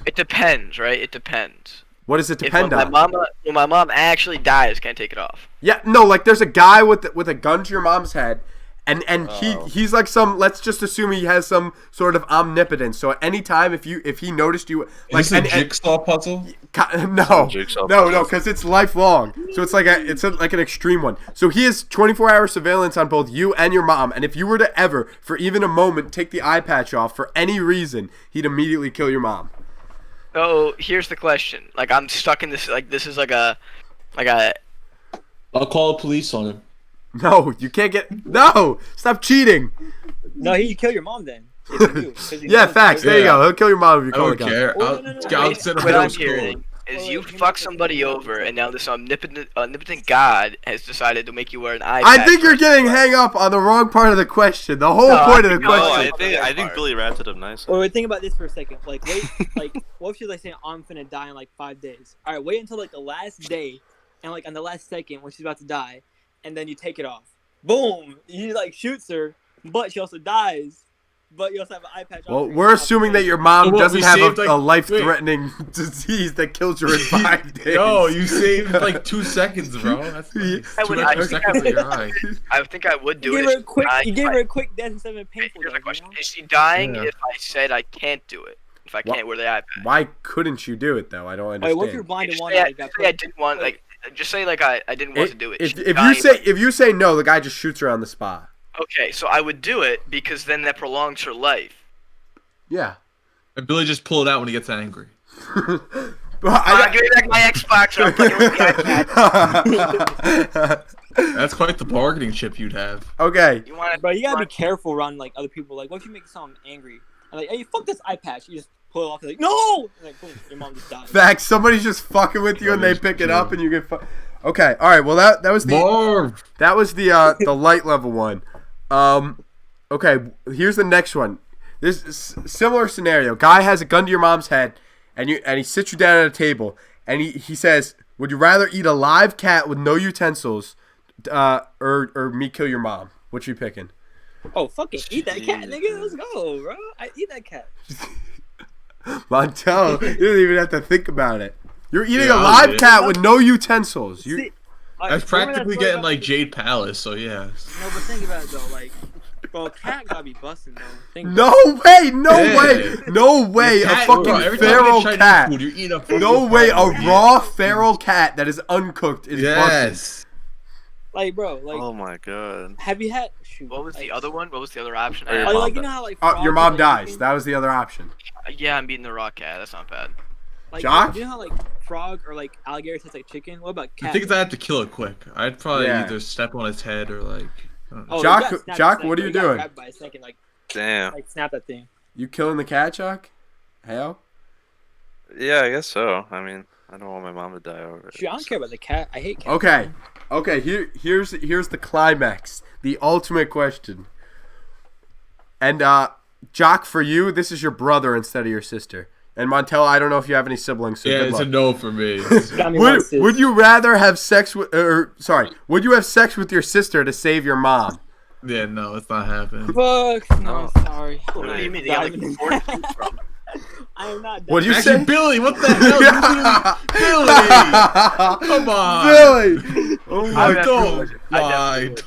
It depends, right? It depends. What does it If depend when on? my mom actually dies, can't take it off. Yeah, no, like there's a guy with a gun to your mom's head, and Oh. he's like some. Let's just assume he has some sort of omnipotence. So at any time, if he noticed you, like Is this a jigsaw puzzle? no, Jigsaw no, puzzle. because it's lifelong. So it's like like an extreme one. So he has 24-hour surveillance on both you and your mom. And if you were to ever, for even a moment, take the eye patch off for any reason, he'd immediately kill your mom. So here's the question: like I'm stuck in this. Like this is like a. I'll call the police on him. No, you can't get. No, stop cheating. No, he'd kill your mom then. If you knew, 'cause he Yeah, knows- facts. There you go. He'll kill your mom if you I call the don't guy. care. Oh, I'll, no. I'll send him What to I'm school. hearing is Oh, you wait, give me fuck a second. somebody over, and now this omnipotent god has decided to make you wear an eye I patch think you're for- getting hang up on the wrong part of the question. The whole No, point I of the think- no, question. I think Billy wrapped it up nicely. Wait, think about this for a second. Like, wait, like, what if she's like saying, I'm finna die in like 5 days? All right, wait until like the last day, and like on the last second when she's about to die, and then you take it off. Boom! He like shoots her, but she also dies. But you also have an eye patch. Well, on we're assuming that your mom Well, doesn't we have saved, a like- life-threatening disease that kills her in 5 days. Yo, you saved like 2 seconds, bro. That's nice. I would- 2 I extra think I seconds would- of your eye. I think I would do You it. gave her if a quick. she You died. gave her a quick death instead of a painful Here's death. the question: You know? Is she dying Yeah. if I said I can't do it? If I can't wear the eye patch? Why couldn't you do it though? I don't Wait, understand. what if you're blind in Just one say, eye? I, You got just say I put- didn't want like. Just say like I didn't want to do it. If She's you dying, say if you say no, the guy just shoots her on the spot. okay, so I would do it because then that prolongs her life. Yeah. And Billy just pull it out when he gets angry. Well, Give me back my Xbox or I'm playing with the iPad. That's quite the bargaining chip you'd have. Okay. You want Bro, you gotta be careful around like other people. Like, what if you make someone angry? And like, hey, fuck this eye patch. You just pull it off. You're like, no! And like, boom, your mom just dies. Facts. Somebody's just fucking with you and they That is pick it true. up and you get. Okay. All right. Well, that was the Marv! that was the light level one. Okay, here's the next one. This is similar scenario. Guy has a gun to your mom's head, and he sits you down at a table, and he says, "Would you rather eat a live cat with no utensils, or me kill your mom? What you picking?" Oh, fucking eat that cat, nigga. Let's go, bro. I eat that cat. Montel, you don't even have to think about it. You're eating Yeah, a I'll live eat it. cat with no utensils. You See, That's practically getting like Jade Palace, so yeah. No, but think about it though, like, bro, cat gotta be busting though. Think no way, no Yeah. way, no way. A Cat- fucking bro, every time you feral get Chinese cat. food, you're eating a fucking No way, cat. a raw feral cat that is uncooked is busted. Yes. like, bro, like, Oh my god. have you had? Shoot, What was like, the other one? What was the other option? Or your Oh, mom like you died. know how like Oh, frogs your are, mom like, dies. chicken? That was the other option. Yeah, I'm beating the raw cat. That's not bad. Like, Jock? you know how like frog or like alligator tastes like chicken? What about The cat? thing is, I have to kill it quick. I'd probably Yeah. either step on its head or like. I don't know. Oh, Jock- you gotta snap Jock, the snake, what are bro. you gotta doing? grab it by a snake and Damn. like snap that thing. You killing the cat, Chuck? Hell? Yeah, I guess so. I mean, I don't want my mom to die over it. Shoot, I don't care about the cat. I hate cats. Okay. Here's the climax, the ultimate question. And Jock, for you, this is your brother instead of your sister. And Montel, I don't know if you have any siblings. So Yeah, good it's luck. a no for me. Got me one Would, sis. would you rather have sex with, would you have sex with your sister to save your mom? Yeah, no, it's not happening. Fuck. No, sorry. What do you mean? They got like 4 to choose from. I am not. What'd you Actually, say? Billy, what the hell? Billy! Come on. Billy! Oh I my definitely Don't would. I definitely lie. would.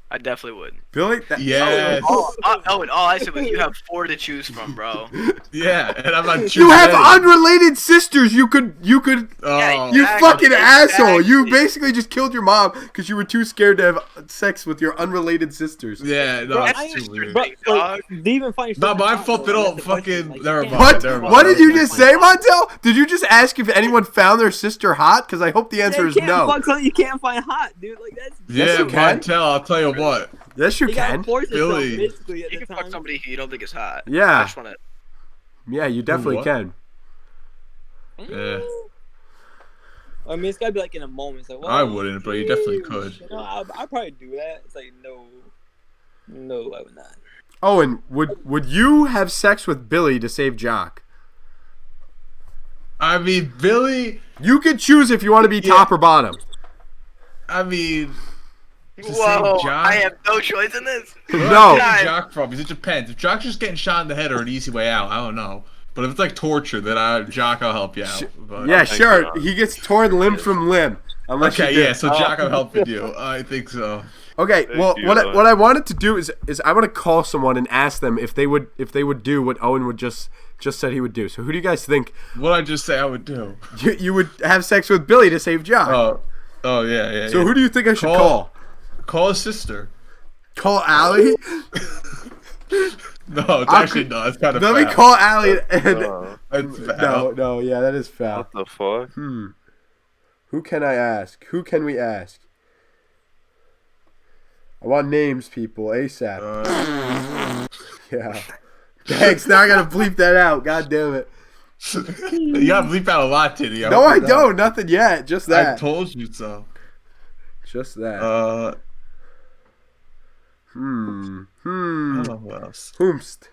I definitely would. Billy? Yes. And all I said was you have 4 to choose from, bro. Yeah, and I'm not You choosing have any. unrelated sisters. You could. Oh. You Exactly, fucking asshole! You exactly. basically just killed your mom because you were too scared to have sex with your unrelated sisters. Yeah, no, Bro, it's I too am- weird. Bro, dog. like, do you even find Not my yourself fault they hot, though? don't That's the question. fucking- Like, never you can't- mind, What? never mind. What did you just say, Montel? Did you just ask if anyone found their sister hot? Because I hope the answer You is can't no. fuck something you can't find hot, dude. Like that's. Yes, Yeah, you can. Montel, I'll tell you what. Yes, you You gotta can. force yourself Billy. basically at You the can time. fuck somebody who you don't think is hot. I Yeah, just wanna. yeah, you definitely What? can. Yeah, I mean, it's gotta be like in a moment. It's like, well, I wouldn't, but you definitely could. You know, I'd probably do that. It's like, no, I would not. Owen, would you have sex with Billy to save Jock? I mean, Billy. You could choose if you want to be Yeah. top or bottom. I mean, to Whoa! save Jock. I have no choice in this. No. God. Jock problem. It depends. If Jock's just getting shot in the head or an easy way out, I don't know. But if it's like torture, then Jock, I'll help you out. But, Yeah, think sure. so. He gets torn limb from limb. Unless Okay, you do. yeah. So Jock, I'm helping you. I think so. Okay, Thank well, you, what Owen. I wanted to do is I want to call someone and ask them if they would do what Owen would just said he would do. So who do you guys think What I just say I would do. you would have sex with Billy to save Jock? Oh yeah. So yeah. who do you think I should Call- call? Call his sister. Call Allie? No, it's actually no. It's kind of. Let me call Allie and It's foul. no, yeah, that is foul. What the fuck? Who can I ask? Who can we ask? I want names, people, ASAP. Yeah. Thanks. Now I gotta bleep that out. God damn it. You gotta bleep out a lot, Titty. No, I don't. Nothing yet. Just I that. told you so. Just that. I Hmm. don't know who else. Whomst.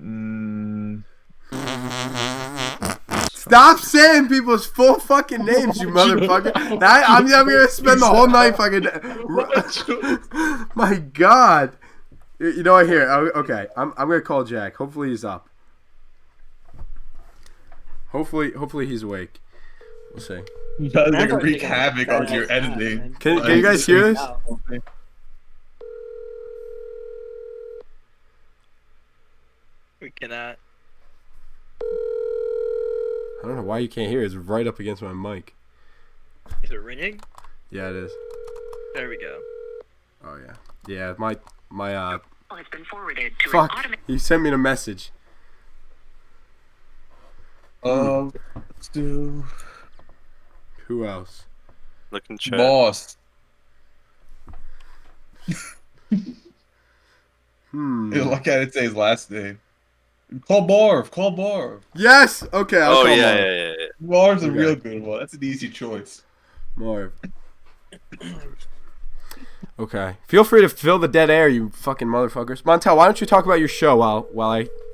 Mm, Stop saying people's full fucking names, you motherfucker. I'm gonna spend the whole night fucking. My God. You know what? Here. Okay. I'm gonna call Jack. Hopefully he's up. Hopefully he's awake. We'll see. you guys Man, like I'm wreak thinking havoc about on your that, editing. man. Can you guys hear this? Wow. We cannot. I don't know why you can't hear it. It's right up against my mic. Is it ringing? Yeah, it is. There we go. Oh yeah. Yeah, my has been forwarded to fuck. an automated. He sent me a message. Let's do Who else? Look in chat. boss. Look at it. Say his last name. Call Marv. Call Marv. Yes. Okay. I'll Oh call yeah, Marv. yeah. Marv's a Okay. real good one. That's an easy choice. Marv. Okay. Feel free to fill the dead air, you fucking motherfuckers. Montel, why don't you talk about your show while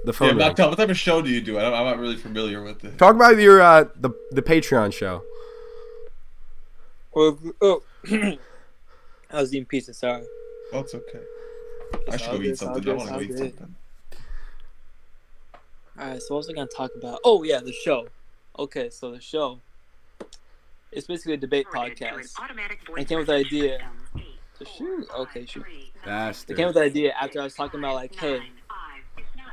the phone rings? Montel, what type of show do you do? I'm not really familiar with it. Talk about your the Patreon show. Oh, I was eating pizza. Sorry. Oh, it's okay. I It's should all go good, eat it's all something. good, I want it's to all go eat good. something. All right. So what was I gonna talk about? Oh yeah, the show. Okay, so the show. It's basically a debate podcast. I came with the idea. To shoot. Okay, shoot. I Bastard. came with the idea after I was talking about like, hey,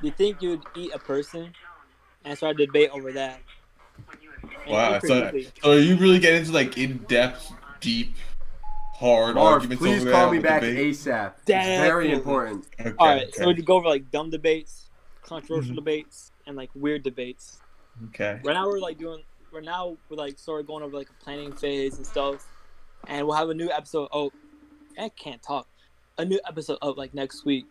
do you think you'd eat a person? And start a debate over that. And Wow. it pretty So easily. are you really getting into like in-depth, deep, hard Marv, arguments please over call that me with back debate? ASAP. It's very Definitely. important. Okay, All right, so okay. we go over like dumb debates, controversial Mhm. debates, and like weird debates. Okay. Right now we're like sort of going over like a planning phase and stuff, and we'll have a new episode. Oh, I can't talk. A new episode up like next week.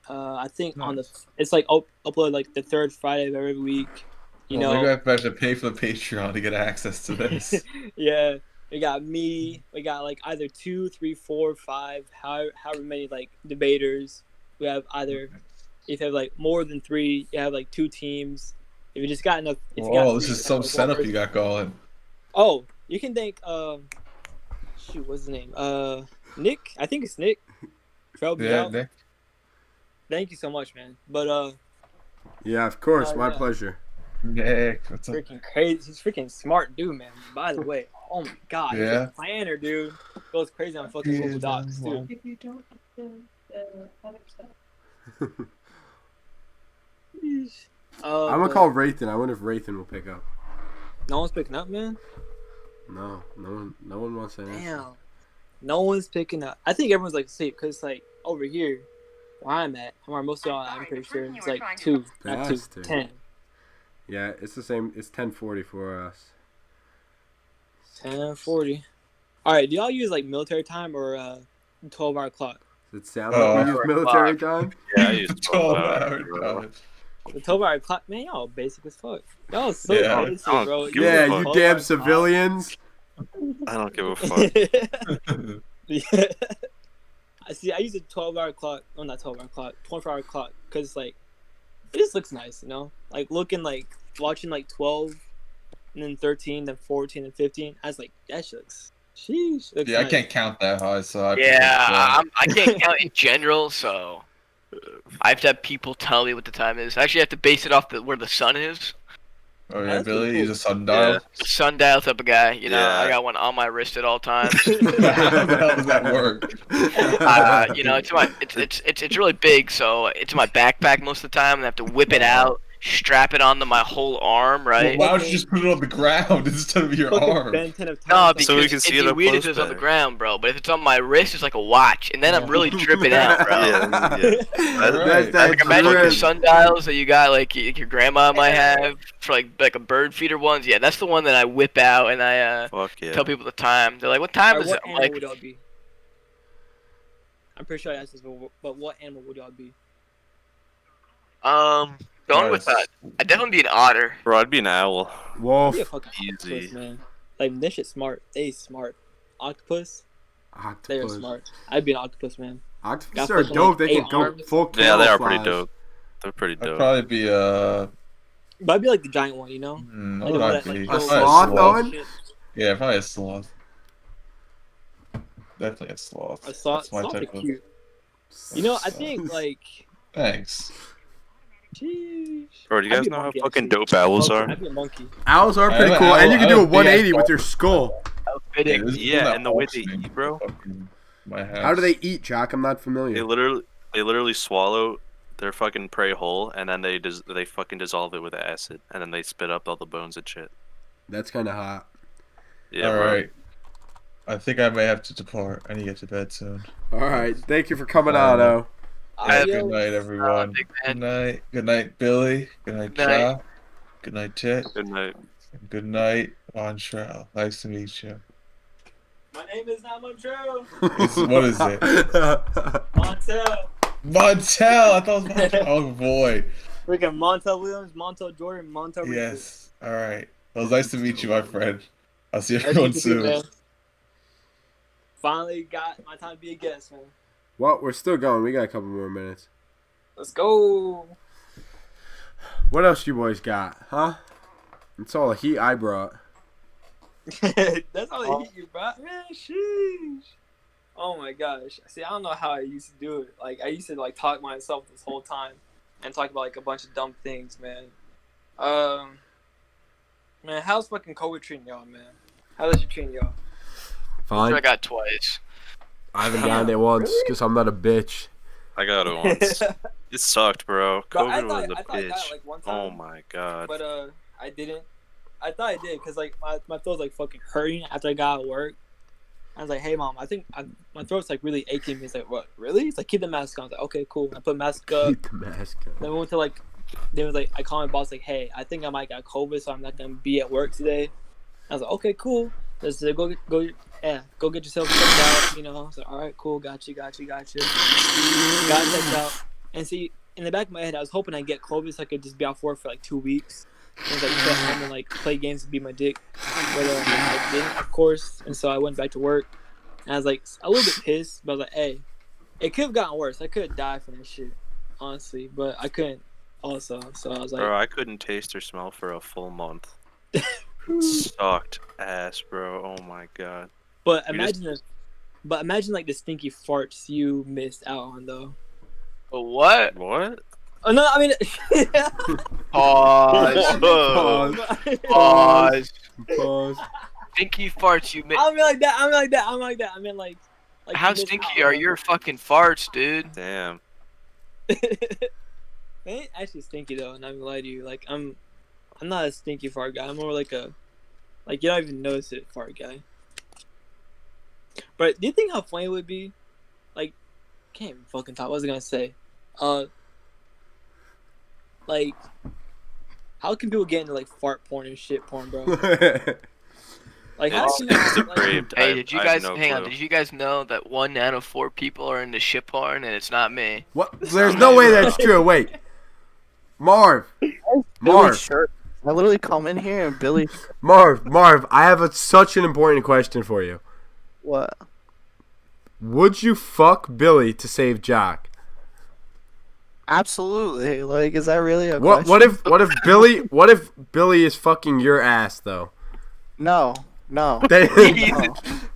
I think on the it's like upload like the third Friday of every week. You Well, know, maybe I have to pay for the Patreon to get access to this. yeah. We got me. We got like either 2, 3, 4, 5, however many like debaters. We have either if you have like more than 3, you have like 2 teams. If you just got enough, if you got Whoa, this three, is you have, some like, one setup person. you got going. Oh, you can thank shoot, what's his name? Nick. I think it's Nick. For helping me Yeah, out. Nick. Thank you so much, man. But Yeah, of course. My yeah. pleasure. Nick, what's up? freaking crazy. He's freaking smart dude, man. By the way, oh my god, he's Yeah. a planner, dude. Goes crazy on fucking Google Docs, too. If you don't have the other stuff. I'm gonna call Rathan. I wonder if Rathan will pick up. No one's picking up, man. No one wants that. Damn. No one's picking up. I think everyone's like asleep because like over here, where I'm at, where most of y'all, I'm pretty sure it's like 2, not 2, Bastard. 10. Yeah, it's the same. It's 10:40 for us. 10:40. All right, do y'all use like military time or 12-hour clock? Does it sound like we use military time? Yeah, I use 12 12 hour bro. time. The 12-hour clock, man, y'all basic as fuck. Y'all so Yeah. basic, I don't bro. give a Yeah, fuck. you 12 damn hour civilians. I don't give a fuck. clock. Yeah. I see. I use a 12-hour clock. Oh, not 12-hour clock. 24-hour clock because like it just looks nice, you know. Like looking like watching like 12, and then 13, then 14, and 15. I was like, that shit looks. Sheesh. Looks Yeah, I nice. can't count that high, so I Yeah, I can't count in general, so I have to have people tell me what the time is. I actually have to base it off where the sun is. Oh yeah, That's Billy, pretty use cool. a sundial. Yeah. The sundial type of guy, you know. Yeah. I got one on my wrist at all times. How the hell does that work? You know, it's really big, so it's in my backpack most of the time, and I have to whip it out, strap it onto my whole arm, Well, right? why don't you just put it on the ground instead of your Fucking arm? Ben 10 of No, times. because So we can see it'd it be up weird if close it was on the better. ground, bro. But if it's on my wrist, it's like a watch, and then I'm really dripping out, bro. Yeah, yeah. Alright. That's Like imagine like the drip. sundials that you got, like your grandma might have for like a bird feeder ones. Yeah, that's the one that I whip out and I Fuck yeah. tell people the time. They're like, "What time Alright, is it?" what I'm animal like, would y'all be? I'm pretty sure I asked this, but what animal would y'all be? going with that. I'd definitely be an otter. Bro, I'd be an owl. I'd Wolf. be a fucking Easy. octopus, man. Like this shit smart. They smart. Octopus, they're Octopus. smart. I'd be an octopus, man. Octopuses Got are fucking, dope. like, They can 8 go arms. full Yeah, they are pretty camouflage. dope. They're pretty I'd dope. probably be But I'd be like the giant one, you know? what Like, would the one I that, be? like, A goes- sloth, Owen? Shit. Yeah, probably a sloth. Definitely a sloth. A sloth. That's my Sloths are type of. cute. You know, I think like. Thanks. Sheesh. Bro, do you I'd guys be a know how monkey, fucking actually. dope owls Monkey. are? I'd be a monkey. Owls are I pretty have cool, a- and you I can have do a a big 180 ass with your skull. Fitting. this is Yeah, one that and the way walks they me eat, bro. fucking My house. How do they eat, Jack? I'm not They familiar. literally swallow their fucking prey whole, and then they fucking dissolve it with acid, and then they spit up all the bones and shit. That's kind of hot. Yeah, All bro. right. I think I may have to depart. I need to get to bed soon. All right. Thank you for coming on, O. Yeah, Adios. good night, everyone. big Good man. night. Good night, Billy. Good night, Good night. Ja. Good night, Tit. Good night. And good night, Montrell. Nice to meet you. My name is not Montrell. What is it? Montel. Montel! I thought it was Montel. Oh, boy. Freaking Montel Williams, Montel Jordan, Montel Richard. Yes. All right. Well, it was nice to meet you, my friend. I'll see Nice to everyone meet you, soon. man. finally got my time to be a guest, man. Well, we're still going. We got a couple more minutes. Let's go. What else you boys got, huh? It's all the heat I brought. That's all the heat you brought, man. Sheesh. Oh my gosh. See, I don't know how I used to do it. Like, I used to like talk myself this whole time and talk about like a bunch of dumb things, man. Man, how's fucking COVID treating y'all, man? How does it treating y'all? Fine. I got twice. I haven't gotten it once because I'm not a bitch. I got it once. It sucked, bro. Bro, COVID was a I thought I bitch. got it like one time. Oh my god. But I didn't. I thought I did because like my throat was like fucking hurting after I got out of work. I was like, hey mom, I think my throat's like really aching. He's like, what? Really? He's like, keep the mask on. I was like, okay, cool. I put mask up. Keep the mask on. Then we went to like, they was like, I called my boss like, hey, I think I might got COVID, so I'm not gonna be at work today. I was like, okay, cool. Let's go get yourself checked out. You know, I was like, all right, cool, got you. Got checked out. And see, in the back of my head, I was hoping I'd get COVID so I could just be out for work for like 2 weeks. And I was like, sit home and like play games and be my dick. But I didn't, of course. And so I went back to work. And I was like a little bit pissed, but I was like, hey, it could have gotten worse. I could have died from this shit, honestly. But I couldn't also. So I was like, Bro, I couldn't taste or smell for a full month. Sucked ass, bro. Oh my god. but imagine like the stinky farts you missed out on though. But what? What? Oh no, I mean Pause. Pause. Pause. Pause. Stinky farts you made. I mean like that. I mean like How you missed stinky out are on- your fucking farts, dude? Damn. They ain't actually stinky though, not gonna lie to you. Like I'm not a stinky fart guy. I'm more like a you don't even notice it fart guy. But do you think how funny it would be? Like, can't even fucking talk. What was I gonna say? Like, how can people get into like fart porn and shit porn, bro? Like, how It's, can it's like, depraved. Hey, I- did you I have guys no hang on? clue. Did you guys know that 1 out of 4 people are into shit porn, and it's not me? What? There's no way that's true. Wait. Marv. Marv. Shirt. I literally come in here and Billy. Marv, I have such an important question for you. What? Would you fuck Billy to save Jack? Absolutely. Like, is that really a What question? what if Billy is fucking your ass though? No. Then-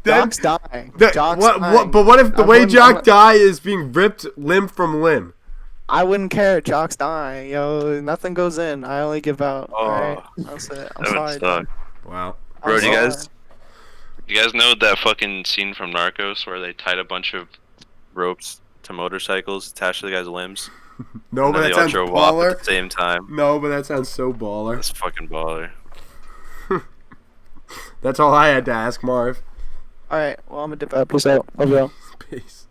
Jock's dying. then- Jock's what dying. but what if the I way wouldn't- Jack die is being ripped limb from limb? I wouldn't care. Jock's dying. Yo, nothing goes in. I only give out. Oh. Alright? That's it. I'm That would sorry. suck. Wow. I'm Bro, do you sorry. guys know that fucking scene from Narcos where they tied a bunch of ropes to motorcycles attached to the guy's limbs? No, and but then that they all sounds drove off baller. at the same time. No, but that sounds so baller. That's fucking baller. That's all I had to ask, Marv. Alright, well, I'm gonna dip out. Peace out. Love y'all. Peace.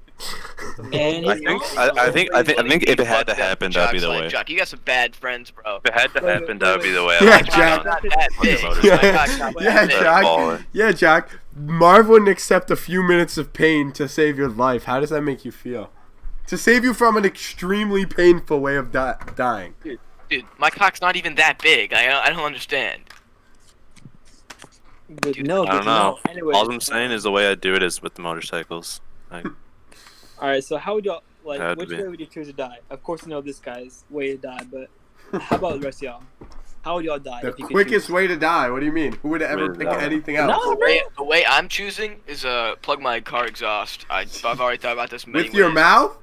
man, I think if it had to happen, that'd be the way. Jock, you got some bad friends, bro. If it had to happen, that'd be the way. Yeah, I like to Jack. go. Not that big. Fucking My cock's not Yeah, that big. Jack. baller. Yeah, Jack. Marv wouldn't accept a few minutes of pain to save your life. How does that make you feel? To save you from an extremely painful way of dying. Dude, my cock's not even that big. I don't understand. But Dude, no, I don't but know. no. Anyways, All I'm saying is the way I do it is with the motorcycles. Like, all right. So how would y'all like? Had to Which be. way would you choose to die? Of course, you know this guy's way to die, but how about the rest of y'all? How would y'all die? The if you could quickest choose? way to die. What do you mean? Who would ever Way to pick die. anything else? No, The way I'm choosing is plug my car exhaust. I've already thought about this many With your ways. mouth?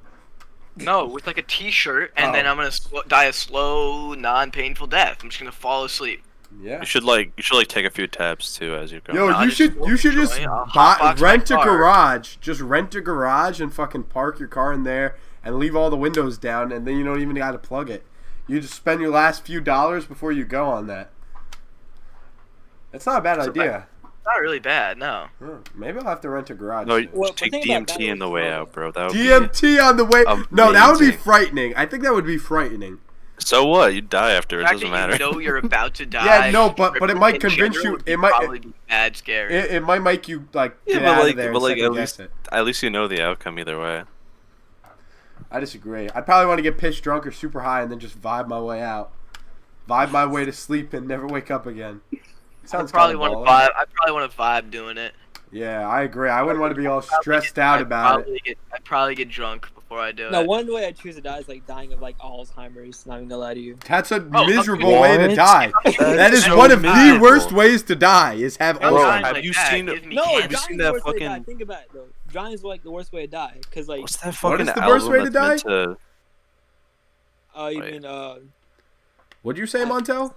No, with like a T-shirt, and then Oh. I'm gonna die a slow, non-painful death. I'm just gonna fall asleep. Yeah. you should take a few tabs too as you go. Yo, No, you just should just I'll hotbox my rent a car. garage. Just rent a garage and fucking park your car in there and leave all the windows down, and then you don't even gotta plug it. You just spend your last few dollars before you go on that. It's not a bad So idea. Not really bad, no. Maybe I'll have to rent a garage. No, soon. Well, just take but think about DMT that in the as way well. out, bro. That would DMT on the way. No, that would be amazing. frightening. I think that would be frightening. be. So what? You die after. The It fact doesn't that matter. you know you're about to die. Yeah, no, but it might in convince general you. would It might. probably be bad scary. It might make you like Yeah, get but out like- of there but and like, second at guess least- it. At least you know the outcome either way. I disagree. I'd probably want to get pissed drunk or super high and then just vibe my way out. Vibe my way to sleep and never wake up again. Sounds I probably kinda want to baller. vibe. I probably want to vibe doing it. Yeah, I agree. I wouldn't want to be all stressed out about it. I'd probably get drunk before I do No, it. one way I choose to die is like dying of like Alzheimer's. Not even gonna lie to you. That's a Oh, miserable okay. way to What? die. That is so one of the miserable. worst ways to die. Is have Bro, Alzheimer's. have like you that seen- gives me No, Have you cancer. seen dying's the that worst way to die. fucking- Think about it though. Dying's like the worst way to die, cause like, What's that What fucking is the album worst way to that's meant you Wait. mean What'd you say, Montel?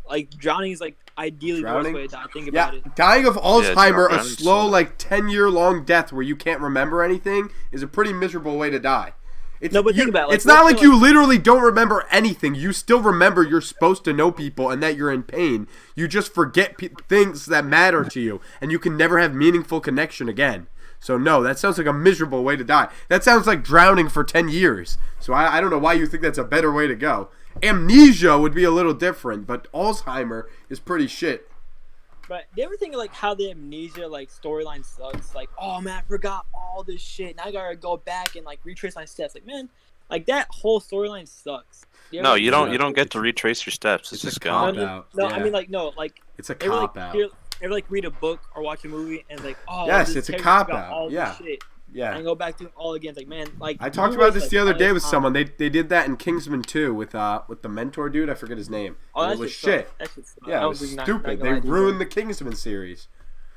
like drowning is like ideally Drowning? the worst way to die. Think Yeah, about it. dying of Alzheimer, a drowning's slow, so- like 10-year long death where you can't remember anything, is a pretty miserable way to die. It's, No, but think about it, like, it's not let's like say, you literally don't remember anything. You still remember you're supposed to know people and that you're in pain. You just forget things that matter to you, and you can never have meaningful connection again. So no, that sounds like a miserable way to die. That sounds like drowning for 10 years. So I don't know why you think that's a better way to go. Amnesia would be a little different, but Alzheimer is pretty shit. But do you ever think of like how the amnesia like storyline sucks? Like, oh man, I forgot all this shit. Now I gotta go back and like retrace my steps. Like, man, like that whole storyline sucks. No, you Yeah. don't get to retrace your steps. It's It's just a cop gone. out. No, Yeah. I mean like no, like It's a ever, like, cop out. ever like read a book or watch a movie and like, oh Yes, this it's a character cop forgot out. all this Yeah. shit. Yeah. And go back to it all again. It's like, man, like I talked you about waste, this like, the other all day this with time. someone. They did that in Kingsman 2 with the mentor dude. I forget his name. Oh, And that it was shit shit. sucks. That shit sucks. Yeah, That it was was not stupid. gonna They lie to you, ruined bro. the Kingsman series,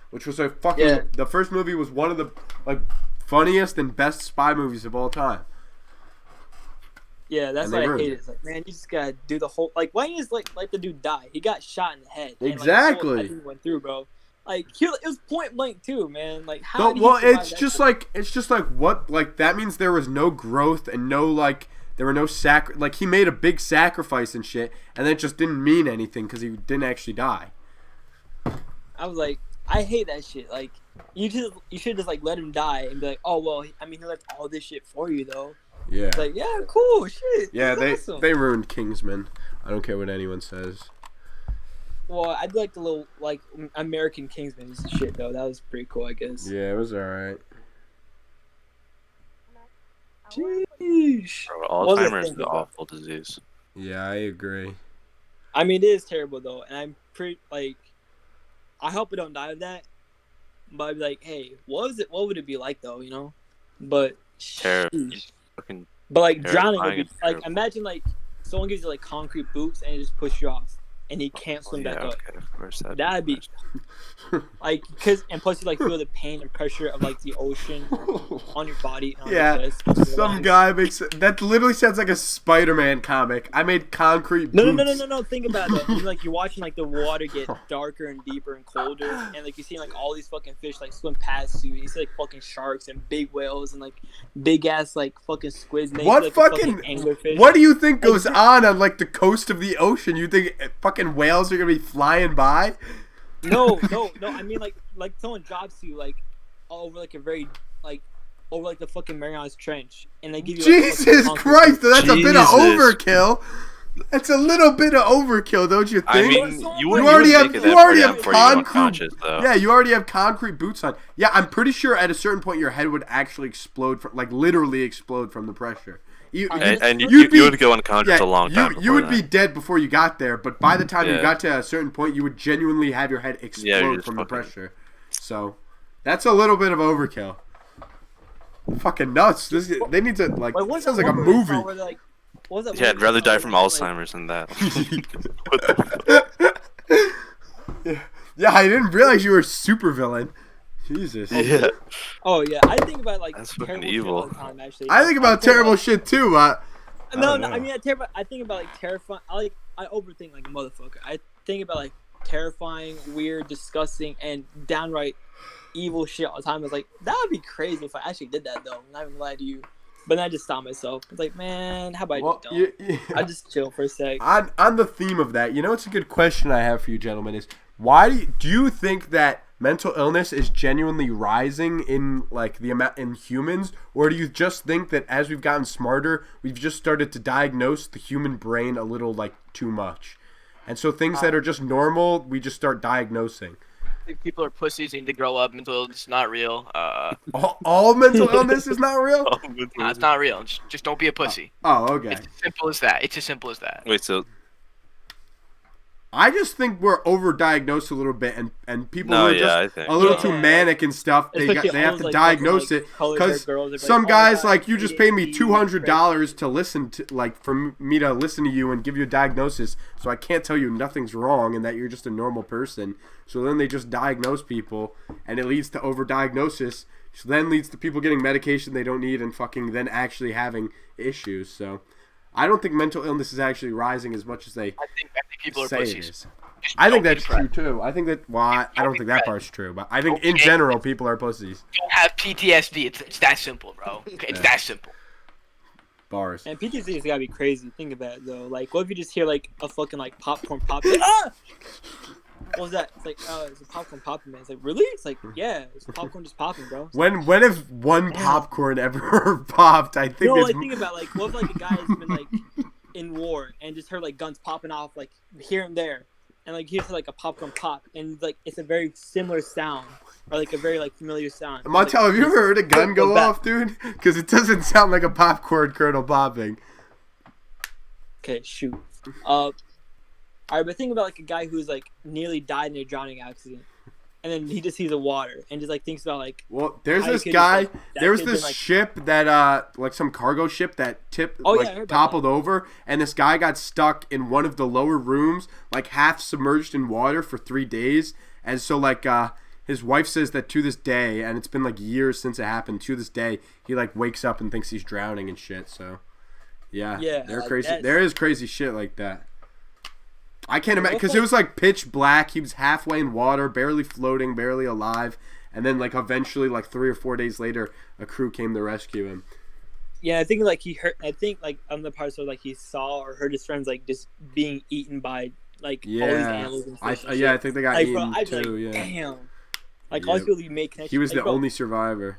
which was a fucking. Yeah. The first movie was one of the like funniest and best spy movies of all time. Yeah, that's And why they I ruined hate it. it. It's like, man, you just gotta do the whole. Like, why don't you just let the dude die? He got shot in the head. And, like, Exactly. the whole thing went through, bro. Like, it was point blank too, man. Like, how? No, did he well, survive it's that just shit? like what like that means there was no growth and no like there were no like he made a big sacrifice and shit, and then it just didn't mean anything because he didn't actually die. I was like, I hate that shit. Like, you should just like let him die and be like, oh well, I mean, he left all this shit for you though. Yeah. It's like, yeah, cool, shit. Yeah, that's awesome. they ruined Kingsman. I don't care what anyone says. Well, I do like the little like American Kingsman shit though. That was pretty cool, I guess. Yeah, it was alright. Sheesh. Bro, What was I Alzheimer's is thinking an about? awful disease. Yeah, I agree. I mean, it is terrible though, and I'm pretty like, I hope I don't die of that. But I'd be like, hey, what would it be like though, you know? But Terrible. sheesh. Fucking But like drowning would terrifying be and like, terrible. imagine like someone gives you like concrete boots and it just pushes you off, and he can't swim yeah, back up. okay, of course That'd be like, and plus you like feel the pain and pressure of like the ocean on your body and on Yeah, your chest. on your some lungs. guy makes that literally sounds like a Spider-Man comic. I made concrete No, boots. no, no, no, no, no. Think about it though. Like you're watching like the water get darker and deeper and colder, and like you see like all these fucking fish like swim past you. And you see like fucking sharks and big whales and like big ass like fucking squids. And then you What see, like, the fucking anglerfish. what do you think goes Exactly. on like the coast of the ocean? You think fucking whales are gonna be flying by? No. I mean like someone drops you like over like a very like over like the fucking Marianas Trench, and they give you like, fucking Jesus concrete Christ, that's a bit of Jesus. overkill. That's a little bit of overkill, don't you think? I mean, You you would already you would have- make it you that already far have down before you go concrete- unconscious, though. Yeah, you already have concrete boots on. Yeah, I'm pretty sure at a certain point your head would actually explode, like literally explode from the pressure. And you'd you would go unconscious a long time You would before be that. dead before you got there, but by the time you Yeah. got to a certain point, you would genuinely have your head you're explode just from the fucking- pressure. So, that's a little bit of overkill. Fucking nuts. They need to, like, Like, it what's sounds that like a one where they movie. saw where they're, like, what was that Yeah, one I'd rather they saw die where from they, like- Alzheimer's than that. What the fuck? Yeah, I didn't realize you were a supervillain. Jesus. Yeah. Oh yeah, I think about like That's fucking terrible shit evil. all the time. Actually, I think about terrible shit too, but I No, don't no, know. I mean I think about like terrifying. I overthink like a motherfucker. I think about like terrifying, weird, disgusting, and downright evil shit all the time. It's like that would be crazy if I actually did that though. I'm not even lie to you. But then I just stop myself. It's like, man, how about I Well, just don't? I just chill for a sec. on the theme of that, you know, it's a good question I have for you gentlemen is why do you think that mental illness is genuinely rising in like the amount in humans, or do you just think that as we've gotten smarter, we've just started to diagnose the human brain a little like too much, and so things that are just normal we just start diagnosing? I think people are pussies and need to grow up. Mental illness is not real. All mental illness is not real. Nah, it's not real. Just don't be a pussy. Oh, okay. It's as simple as that. It's as simple as that. Wait, so I just think we're overdiagnosed a little bit, and people No, who are yeah, I just think. a little Yeah, too manic and stuff. They Especially have all to those, diagnose fucking, it colored because girls, they're like, some "Oh my guys God, like you just pay me ADHD, $200 to listen to for me to listen to you and give you a diagnosis, so I can't tell you nothing's wrong and that you're just a normal person. So then they just diagnose people, and it leads to overdiagnosis. So then leads to people getting medication they don't need and fucking then actually having issues. So I don't think mental illness is actually rising as much as they I think people are say it pussies. is. Just I think don't be that's true depressed. too. I think that I don't think that part's true, but I think in Okay. general people are pussies. Don't have PTSD. It's that simple, bro. Okay, it's Yeah. that simple. Bars. And PTSD has gotta be crazy. Think about it though. Like, what if you just hear like a fucking like popcorn pop? Like, ah! What was that? It's like, it's a popcorn popping, man. It's like, really? It's like, yeah, it's popcorn just popping, bro. It's When if one popcorn ever popped, I think no, it's like think about like what if like a guy has been like in war and just heard like guns popping off like here and there, and like hears like a popcorn pop, and like it's a very similar sound or like a very like familiar sound. Montel, have you ever heard a gun go back. off, dude? Because it doesn't sound like a popcorn kernel popping. Okay, shoot. Alright, but think about like a guy who's like nearly died in a drowning accident, and then he just sees the water and just like thinks about like. Well, there's How you this could guy. just, like, that There was could've this been, like- ship that like some cargo ship that tipped Oh, yeah, I heard about toppled over, and this guy got stuck in one of the lower rooms, like half submerged in water for 3 days. And so like his wife says that to this day, and it's been like years since it happened. To this day, he like wakes up and thinks he's drowning and shit. So yeah, they're like, crazy. that's- There is crazy shit like that. I can't imagine What because the- it was like pitch black. He was halfway in water, barely floating, barely alive, and then like eventually, like 3 or 4 days later, a crew came to rescue him. Yeah, I think like he heard. I think like on the parts where like he saw or heard his friends like just being eaten by like all these Yeah, animals and fish and I shit. think they got Like, bro, eaten I'd be too. like, Yeah, damn. Like all these Yep. people you make connections. he was like, the bro, only survivor.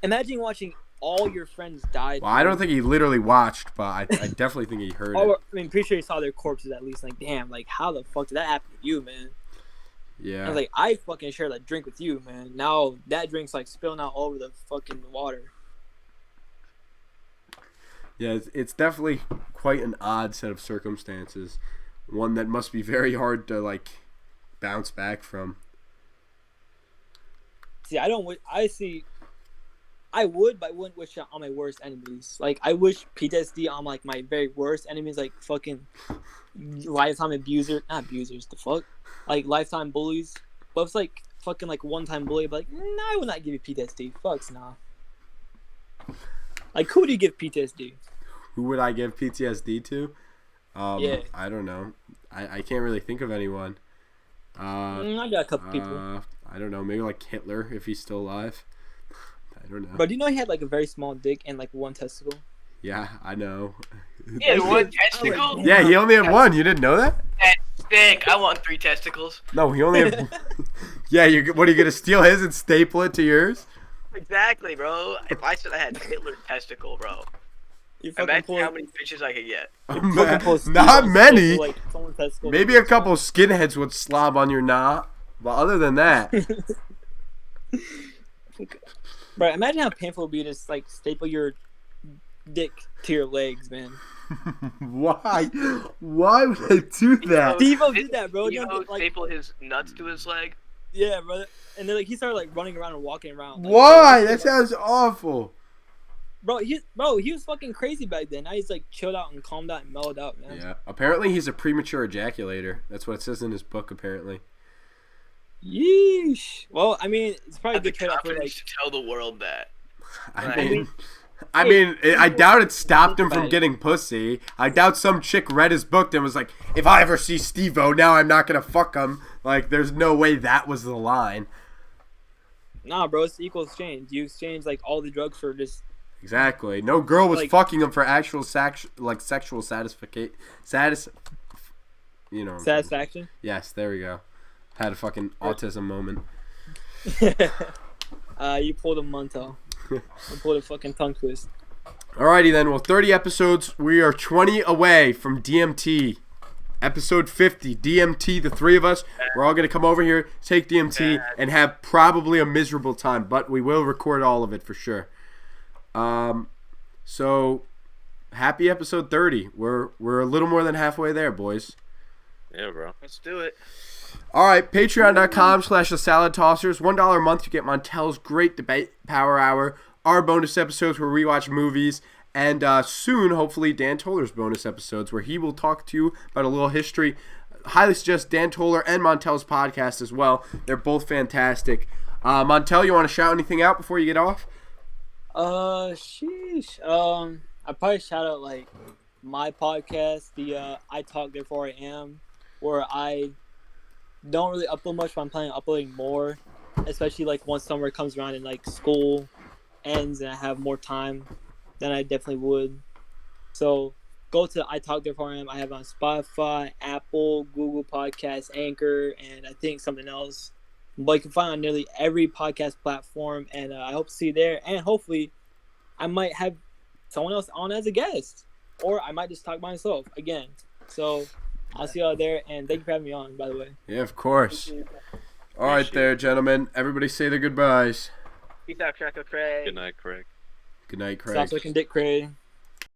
Imagine watching all your friends die. Well, I don't think he literally watched, but I definitely think he heard Or, it. I mean, pretty sure he saw their corpses at least. Like, damn, like how the fuck did that happen to you, man? Yeah. I was like, I fucking shared that drink with you, man. Now that drink's like spilling out all over the fucking water. Yeah, it's definitely quite an odd set of circumstances. One that must be very hard to like bounce back from. See, I don't. I see. I would, but I wouldn't wish it on my worst enemies. Like, I wish PTSD on like my very worst enemies, like fucking lifetime abusers, not abusers. The fuck, like lifetime bullies. But if it's like fucking like one-time bully, I'd be like, nah, I would not give you PTSD. Fucks nah. Like, who do you give PTSD? Who would I give PTSD to? Yeah. I don't know. I can't really think of anyone. I got a couple people. I don't know. Maybe like Hitler if he's still alive. I don't know. But do you know he had like a very small dick and like one testicle? Yeah, I know. Yeah, one testicle? Yeah, he only had one. You didn't know that? That's sick. I want 3 testicles. No, he only had. Yeah, what are you gonna steal his and staple it to yours? Exactly, bro. If I said I had Hitler's testicle, bro, You fucking imagine pull, how many bitches I could get. fucking pull Steve Not on many. Like, someone's testicle. Maybe a couple skinheads would slob on your knob, but other than that, Bro, imagine how painful it would be to just like staple your dick to your legs, man. why? Why would I do that? Steve-O did that, bro. You know, Like, staple his nuts to his leg. yeah, bro. And then like he started like running around and walking around. Like, Why? That sounds awful. Bro, he was fucking crazy back then. Now he's like chilled out and calmed out and mellowed out, man. Yeah. Apparently, he's a premature ejaculator. That's what it says in his book. Apparently. Yeesh. Well, I mean, it's probably Have the good trade-off for like. confidence to tell the world that. I Right. mean, I doubt it stopped him from getting pussy. I doubt some chick read his book and was like, "If I ever see Steve-O, now I'm not gonna fuck him." Like, there's no way that was the line. Nah, bro, it's equal exchange. You exchange like all the drugs for just. Exactly. No girl was Like- fucking him for actual sexual satisfaction. You know. what I'm saying. Satisfaction. Yes, there we go. Had a fucking autism moment. You pulled a Montel. You pulled a fucking tongue twist. Alrighty then. Well, 30 episodes. We are 20 away from DMT. Episode 50, DMT, the 3 of us. We're all going to come over here, take DMT, and have probably a miserable time. But we will record all of it for sure. So, happy episode 30. We're a little more than halfway there, boys. Yeah, bro. Let's do it. All right, patreon.com/thesaladtossers. $1 a month, you get Montel's great debate power hour, our bonus episodes where we watch movies, and soon, hopefully, Dan Toller's bonus episodes where he will talk to you about a little history. Highly suggest Dan Toller and Montel's podcast as well. They're both fantastic. Montel, you want to shout anything out before you get off? Sheesh. I probably shout out like my podcast, the I Talk Therefore I Am, where I don't really upload much, but I'm planning on uploading more, especially like once summer comes around and like school ends and I have more time, then I definitely would. So go to I Talk Therefore I Am. I have it on Spotify, Apple, Google Podcasts, Anchor, and I think something else. But you can find it on nearly every podcast platform, and I hope to see you there. And hopefully, I might have someone else on as a guest, or I might just talk by myself again. So I'll see y'all there, and thank you for having me on, by the way. Yeah, of course. All right there, gentlemen. Everybody say their goodbyes. Peace out, Cracker Craig. Good night, Craig. Good night, Craig. Stop looking Dick Craig.